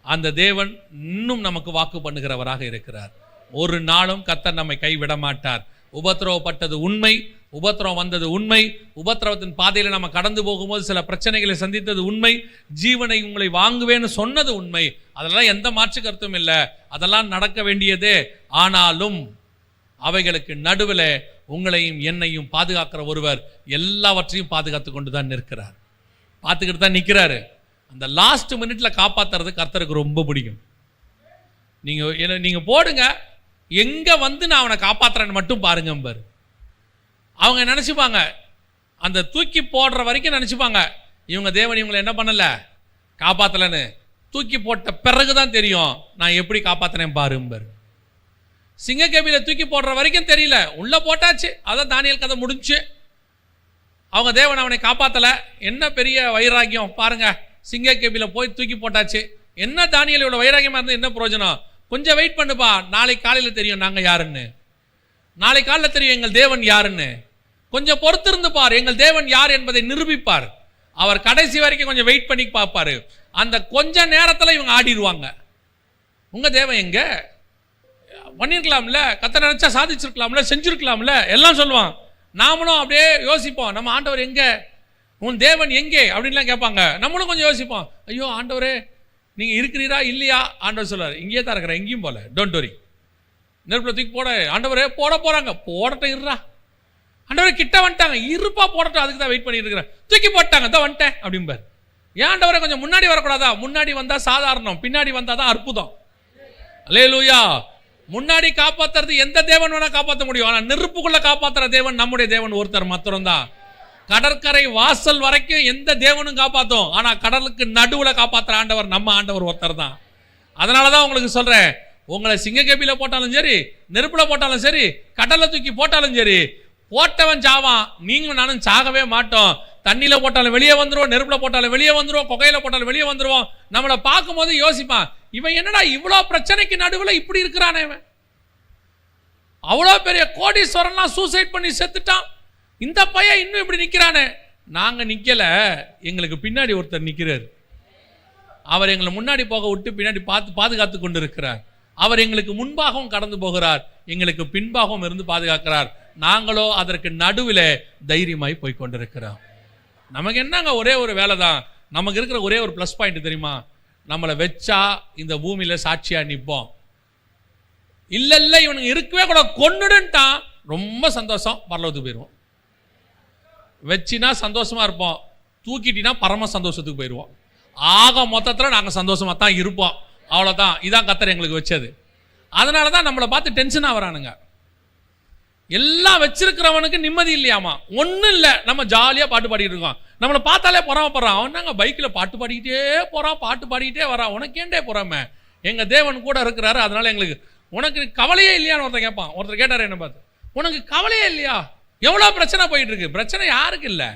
அந்த தேவன் இன்னும் நமக்கு வாக்கு பண்ணுகிறவராக இருக்கிறார். ஒரு நாளும் கர்த்தர் நம்மை கைவிட மாட்டார். உபத்திரவப்பட்டது உண்மை, உபத்திரவம் வந்தது உண்மை, உபத்திரவத்தின் பாதையில் நம்ம கடந்து போகும்போது சில பிரச்சனைகளை சந்தித்தது உண்மை, ஜீவனை உங்களை வாங்குவேன்னு சொன்னது உண்மை. அதெல்லாம் எந்த மாற்று கருத்தும் இல்லை. அதெல்லாம் நடக்க வேண்டியதே. ஆனாலும் அவைகளுக்கு நடுவில் உங்களையும் என்னையும் பாதுகாக்கிற ஒருவர் எல்லாவற்றையும் பாதுகாத்து கொண்டு தான் நிற்கிறார், பார்த்துக்கிட்டு தான் நிற்கிறாரு. அந்த லாஸ்ட் மினிட்ல காப்பாற்றுறது கர்த்தருக்கு ரொம்ப பிடிக்கும். நீங்கள் போடுங்க, எங்கே வந்து நான் அவனை காப்பாற்றுறேன்னு மட்டும் பாருங்க பாரு. அவங்க நினச்சிப்பாங்க, அந்த தூக்கி போடுற வரைக்கும் நினச்சிப்பாங்க, இவங்க தேவன் இவங்களை என்ன பண்ணலை, காப்பாற்றலைன்னு. தூக்கி போட்ட பிறகு தான் தெரியும் நான் எப்படி காப்பாற்றினேன் பாரும்பார். சிங்கக்கேபியில் தூக்கி போடுற வரைக்கும் தெரியல, உள்ளே போட்டாச்சு, அதான் தானியேல் கதை முடிஞ்சு. அவங்க தேவன் அவனை காப்பாற்றலை. என்ன பெரிய வைராக்கியம் பாருங்க. சிங்கக்கேபியில் போய் தூக்கி போட்டாச்சு. என்ன தானியேல் இவ்வளோ வைராக்கியமாக இருந்தால் என்ன பிரயோஜனம்? கொஞ்சம் வெயிட் பண்ணுப்பா, நாளைக்கு காலையில் தெரியும் நாங்கள் யாருன்னு. நாளைக்கு காலையில் தெரியும் எங்கள் தேவன் யாருன்னு. கொஞ்சம் பொறுத்திருந்து பார், எங்கள் தேவன் யார் என்பதை நிரூபிப்பார். அவர் கடைசி வரைக்கும் கொஞ்சம் வெயிட் பண்ணி பார்ப்பாரு. அந்த கொஞ்ச நேரத்தில் இவங்க ஆடிடுவாங்க. உங்க தேவன் எங்க பண்ணியிருக்கலாம்ல, கர்த்தர் நினைச்சா சாதிச்சிருக்கலாம்ல, செஞ்சிருக்கலாம்ல எல்லாம் சொல்லுவான். நாமளும் அப்படியே யோசிப்போம், நம்ம ஆண்டவர் எங்க, உன் தேவன் எங்கே அப்படின்லாம் கேட்பாங்க. நம்மளும் கொஞ்சம் யோசிப்போம், ஐயோ ஆண்டவரே நீங்கள் இருக்கிறீரா இல்லையா? ஆண்டவர் சொல்றாரு, இங்கேயே தான் இருக்கிறேன், எங்கேயும் போல, டோன்ட் வரி. நெருப்பில் தூக்கி போட ஆண்டவரே போட போகிறாங்க, போடட்டும் இருறா. ஆண்டவரே கிட்ட வந்துட்டாங்க, இருப்பா போடட்டும், அதுக்கு தான் வெயிட் பண்ணிட்டு இருக்கிறேன். தூக்கி போட்டாங்க, தான் வந்துட்டேன் அப்படிம்பார். ஏன் ஆண்டவரே கொஞ்சம் முன்னாடி வரக்கூடாதா? முன்னாடி வந்தால் சாதாரணம், பின்னாடி வந்தால் தான் அற்புதம். அல்லேலூயா. முன்னாடி காப்பாற்றுறது எந்த தேவன் வேணா காப்பாற்ற முடியும். ஆனால் நெருப்புக்குள்ள காப்பாற்றுற தேவன் நம்முடைய தேவன் ஒருத்தர் மாத்திரம் தான். கடற்கரை வாசல் வரைக்கும் எந்த தேவனும் காப்பாற்றும், ஆனால் கடலுக்கு நடுவில் காப்பாற்றுற ஆண்டவர் நம்ம ஆண்டவர் ஒருத்தர் தான். அதனால தான் உங்களுக்கு சொல்கிறேன், உங்களை சிங்கக்கபில போட்டாலும் சரி, நெருப்புல போட்டாலும் சரி, கடல்ல தூக்கி போட்டாலும் சரி, போட்டவன் சாவான், நீங்களும் நானும் சாகவே மாட்டோம். தண்ணியில போட்டாலும் வெளியே வந்துருவோம், நெருப்புல போட்டாலும் வெளியே வந்துருவோம், குகையில போட்டாலும் வெளியே வந்துருவோம். நம்மளை பார்க்கும்போது யோசிப்பான், இவன் என்னடா இவ்வளோ பிரச்சனைக்கு நடுவில் இப்படி இருக்கிறானே, இவன் அவ்வளோ பெரிய கோடீஸ்வரன்லாம் சூசைட் பண்ணி செத்துட்டான், இந்த பையன் இன்னும் இப்படி நிற்கிறானே. நாங்கள் நிற்கல, எங்களுக்கு பின்னாடி ஒருத்தர் நிற்கிறார். அவர் எங்களை முன்னாடி போக விட்டு பின்னாடி பாதுகாத்து கொண்டு இருக்கிறார். அவர் எங்களுக்கு முன்பாகவும் கடந்து போகிறார், எங்களுக்கு பின்பாகவும் இருந்து பாதுகாக்கிறார். நாங்களோ அதற்கு நடுவில் தைரியமாய் போய் கொண்டிருக்கிறோம். நமக்கு என்னங்க ஒரே ஒரு வேலை தான், நமக்கு இருக்கிற ஒரே ஒரு ப்ளஸ் பாயிண்ட் தெரியுமா? நம்மளை வச்சா இந்த பூமியில் சாட்சியாக நிற்போம். இல்லை இவனுக்கு இருக்கவே கூட கொன்னுடுன்ட்டான், ரொம்ப சந்தோஷம், பரலோகத்துக்கு போயிடுவோம். வச்சினா சந்தோஷமாக இருப்போம், தூக்கிட்டினா பரம சந்தோஷத்துக்கு போயிடுவோம். ஆக மொத்தத்தில் நாங்கள் சந்தோஷமாக தான் இருப்போம், அவ்வளோதான். இதான் கர்த்தர் எங்களுக்கு வச்சது. அதனால தான் நம்மளை பார்த்து டென்ஷனாக வரானுங்க. எல்லாம் வச்சிருக்கிறவனுக்கு நிம்மதி இல்லையாமா, ஒன்றும் இல்லை, நம்ம ஜாலியாக பாட்டு பாடிட்டு இருக்கோம். நம்மளை பார்த்தாலே பொறாமப்படுறான். அவன் நாங்கள் பைக்கில் பாட்டு பாடிக்கிட்டே போகிறான், பாட்டு பாடிக்கிட்டே வரான். உனக்கு ஏண்டே பொறாம? எங்கள் தேவன் கூட இருக்கிறாரு, அதனால எங்களுக்கு. உனக்கு கவலையே இல்லையான்னு ஒருத்தர் கேட்பான். ஒருத்தர் கேட்டார் என்ன பார்த்து, உனக்கு கவலையே இல்லையா? எவ்வளோ பிரச்சனை போயிட்டு இருக்கு. பிரச்சனை யாருக்கு இல்லை?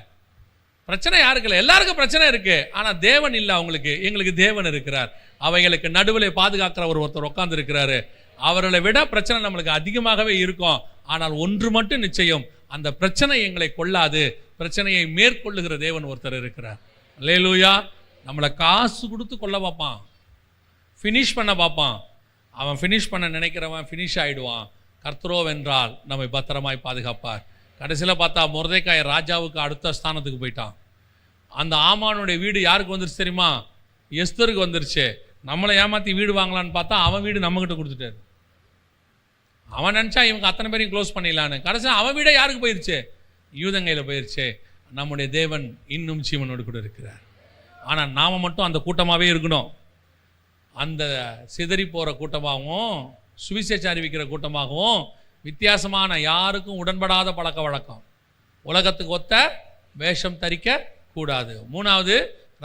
பிரச்சனை யாருக்கு இல்லை? எல்லாருக்கும் பிரச்சனை இருக்கு. ஆனால் தேவன் இல்லை அவங்களுக்கு. எங்களுக்கு தேவன் இருக்கிறார். அவைகளுக்கு நடுவில் பாதுகாக்கிற ஒருத்தர் உட்கார்ந்து இருக்கிறாரு. அவர்களை விட பிரச்சனை நம்மளுக்கு அதிகமாகவே இருக்கும். ஆனால் ஒன்று மட்டும் நிச்சயம், அந்த பிரச்சனை எங்களை கொள்ளாது. பிரச்சனையை மேற்கொள்ளுகிற தேவன் ஒருத்தர் இருக்கிறார். அல்லேலூயா. நம்மளை காசு கொடுத்து கொள்ள பார்ப்பான், ஃபினிஷ் பண்ண பார்ப்பான். அவன் ஃபினிஷ் பண்ண நினைக்கிறவன் ஃபினிஷ் ஆகிடுவான். கர்த்தரோ வென்றால் நம்மை பத்திரமாய் பாதுகாப்பார். கடைசியில் பார்த்தா மொர்தெக்காய் ராஜாவுக்கு அடுத்த ஸ்தானத்துக்கு போயிட்டான். அந்த ஆமானுடைய வீடு யாருக்கு வந்துருச்சு தெரியுமா? எஸ்தருக்கு வந்துருச்சு. நம்மளை ஏமாற்றி வீடு வாங்கலான்னு பார்த்தா அவன் வீடு நம்மகிட்ட கொடுத்துட்டாரு. அவன் நினச்சா இவங்க அத்தனை பேரையும் க்ளோஸ் பண்ணிடலான்னு. கடைசியில் அவன் வீடே யாருக்கு போயிடுச்சு? யூதங்கையில் போயிடுச்சு. நம்முடைய தேவன் இன்னும் ஜீவனோடு கூட இருக்கிறார். ஆனால் நாம் மட்டும் அந்த கூட்டமாகவே இருக்கணும். அந்த சிதறி போகிற கூட்டமாகவும் சுவிசேஷம் அறிவிக்கிற கூட்டமாகவும் வித்தியாசமான, யாருக்கும் உடன்படாத பழக்க வழக்கம், உலகத்துக்கு ஒத்த வேஷம் தரிக்க கூடாது. மூணாவது,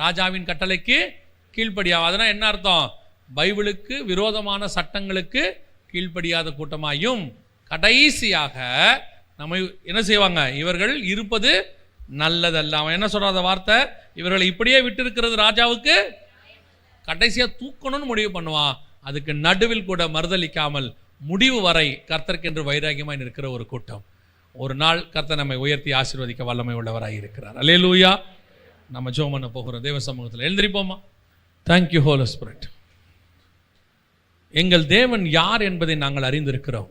ராஜாவின் கட்டளைக்கு கீழ்ப்படியாகும். அதனால் என்ன அர்த்தம்? பைபிளுக்கு விரோதமான சட்டங்களுக்கு கீழ்ப்படியாத கூட்டமாயும், கடைசியாக நம்ம என்ன செய்வாங்க? இவர்கள் இருப்பது நல்லதல்ல. அவன் என்ன சொல்றாத வார்த்தை? இவர்களை இப்படியே விட்டு இருக்கிறது ராஜாவுக்கு கடைசியாக தூக்கணும்னு முடிவு பண்ணுவான். அதுக்கு நடுவில் கூட மறுதளிக்காமல் முடிவு வரை கர்த்தருக்கென்று வைராகியமாய் இருக்கிற ஒரு கூட்டம். ஒரு நாள் கர்த்தர் நம்மை உயர்த்தி ஆசீர்வதிக்க வல்லமை உள்ளவராய் இருக்கிறார். அல்லேலூயா. நம்ம ஜெபம் பண்ண போகிறோம். தேவ சமூகத்தில் எழுந்திருப்போமா? Thank you Holi spirit. எங்கள் தேவன் யார் என்பதை நாங்கள் அறிந்திருக்கிறோம்.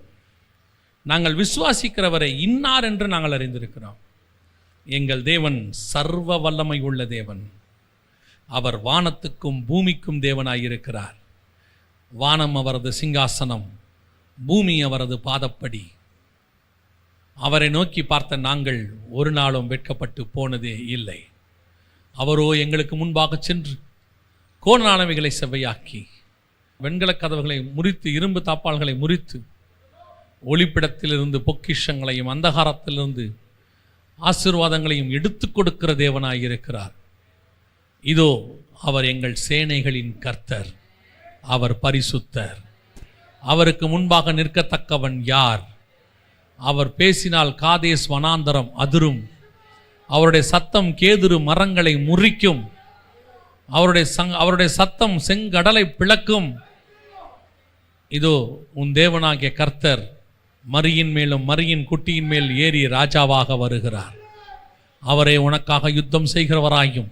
நாங்கள் விசுவாசிக்கிறவரை இன்னார் என்று நாங்கள் அறிந்திருக்கிறோம். எங்கள் தேவன் சர்வ வல்லமை உள்ள தேவன். அவர் வானத்துக்கும் பூமிக்கும் தேவனாயிருக்கிறார். வானம் அவரது சிங்காசனம், பூமி அவரது பாதப்படி. அவரை நோக்கி பார்த்த நாங்கள் ஒரு நாளும் வெட்கப்பட்டு போனதே இல்லை. அவரோ எங்களுக்கு முன்பாக சென்று கோணானவைகளை செவ்வையாக்கி, வெண்கலக் கதவுகளை முறித்து, இரும்பு தாப்பால்களை முறித்து, ஒளிப்பிடத்திலிருந்து பொக்கிஷங்களையும் அந்தகாரத்திலிருந்து ஆசீர்வாதங்களையும் எடுத்து கொடுக்கிற தேவனாயிருக்கிறார். இதோ அவர் எங்கள் சேனைகளின் கர்த்தர், அவர் பரிசுத்தர். அவருக்கு முன்பாக நிற்கத்தக்கவன் யார்? அவர் பேசினால் காதேஸ் வனாந்தரம் அதிரும். அவருடைய சத்தம் கேதுரு மரங்களை முறிக்கும். அவருடைய சத்தம் செங்கடலை பிளக்கும். இதோ உன் தேவனாகிய கர்த்தர் மரியின் மேலும் மரியின் குட்டியின் மேல் ஏறி ராஜாவாக வருகிறார். அவரை உனக்காக யுத்தம் செய்கிறவராயும்,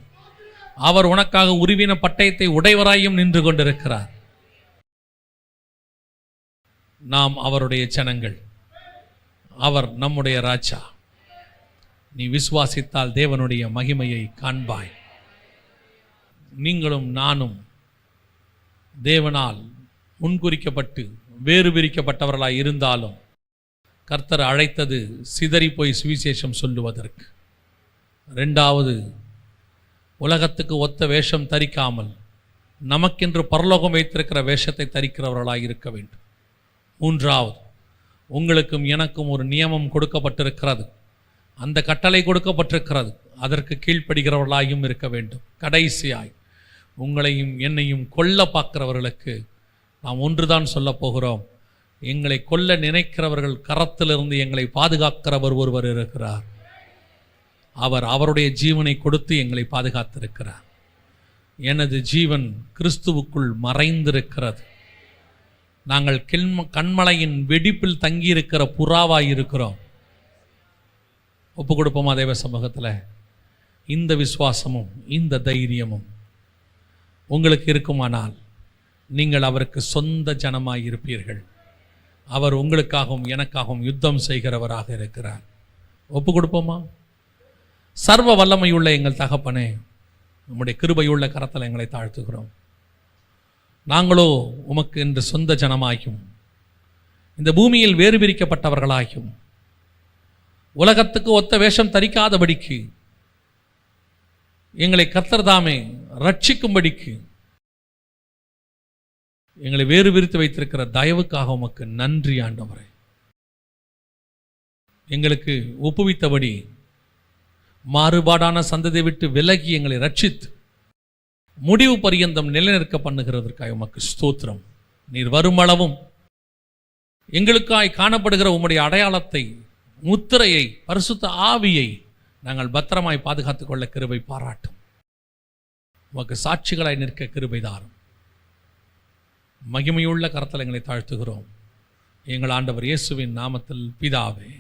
அவர் உனக்காக உருவின பட்டயத்தை உடையவராயும் நின்று கொண்டிருக்கிறார். நாம் அவருடைய ஜனங்கள், அவர் நம்முடைய ராஜா. நீ விசுவாசித்தால் தேவனுடைய மகிமையை காண்பாய். நீங்களும் நானும் தேவனால் முன்குறிக்கப்பட்டு வேறு பிரிக்கப்பட்டவர்களாய் இருந்தாலும் கர்த்தர் அழைத்தது சிதறி போய் சுவிசேஷம் சொல்லுவதற்கு. ரெண்டாவது, உலகத்துக்கு ஒத்த வேஷம் தரிக்காமல் நமக்கென்று பரலோகம் வைத்திருக்கிற வேஷத்தை தரிக்கிறவர்களாக இருக்க வேண்டும். மூன்றாவது, உங்களுக்கும் எனக்கும் ஒரு நியமம் கொடுக்கப்பட்டிருக்கிறது, அந்த கட்டளை கொடுக்கப்பட்டிருக்கிறது, அதற்கு கீழ்ப்படுகிறவர்களாயும் இருக்க வேண்டும். கடைசியாய், உங்களையும் என்னையும் கொல்ல பார்க்கிறவர்களுக்கு நாம் ஒன்றுதான் சொல்ல போகிறோம். எங்களை கொல்ல நினைக்கிறவர்கள் கரத்திலிருந்து எங்களை பாதுகாக்கிறவர் ஒருவர் இருக்கிறார். அவர் அவருடைய ஜீவனை கொடுத்து எங்களை பாதுகாத்திருக்கிறார். எனது ஜீவன் கிறிஸ்துவுக்குள் மறைந்திருக்கிறது. நாங்கள் கண்மலையின் வெடிப்பில் தங்கியிருக்கிற புறாவாய் இருக்கிறோம். ஒப்பு கொடுப்போமா தேவ சமூகத்தில்? இந்த விசுவாசமும் இந்த தைரியமும் உங்களுக்கு இருக்குமானால் நீங்கள் அவருக்கு சொந்த ஜனமாய் இருப்பீர்கள். அவர் உங்களுக்காகவும் எனக்காகவும் யுத்தம் செய்கிறவராக இருக்கிறார். ஒப்பு கொடுப்போமா? சர்வ வல்லமையுள்ள எங்கள் தகப்பனே, உம்முடைய கிருபையுள்ள கரத்தில் எங்களை தாழ்த்துகிறோம். நாங்களோ உமக்கு என்று சொந்த ஜனமாயும் இந்த பூமியில் வேறு பிரிக்கப்பட்டவர்களாயும் உலகத்துக்கு ஒத்த வேஷம் தரிக்காதபடிக்கு எங்களை கர்த்தர் தாமே ரட்சிக்கும்படிக்கு எங்களை வேறு பிரித்து வைத்திருக்கிற தயவுக்காக உமக்கு நன்றி ஆண்டவரே. எங்களுக்கு ஒப்புவித்தபடி மாறுபாடான சந்ததியை விட்டு விலகி எங்களை ரட்சித்து முடிவு பரியந்தம் நிலைநிற்க பண்ணுகிறதற்காக உமக்கு ஸ்தோத்திரம். நீர் வருமளவும் எங்களுக்காய் காணப்படுகிற உம்முடைய அடையாளத்தை, முத்திரையை, பரிசுத்த ஆவியை நாங்கள் பத்திரமாய் பாதுகாத்துக் கொள்ள கிருபை பாராட்டும். உமக்கு சாட்சிகளாய் நிற்க கிருபை தாரும். மகிமையுள்ள கரத்தில் எங்களை தாழ்த்துகிறோம் எங்கள் ஆண்டவர் இயேசுவின் நாமத்தில் பிதாவே.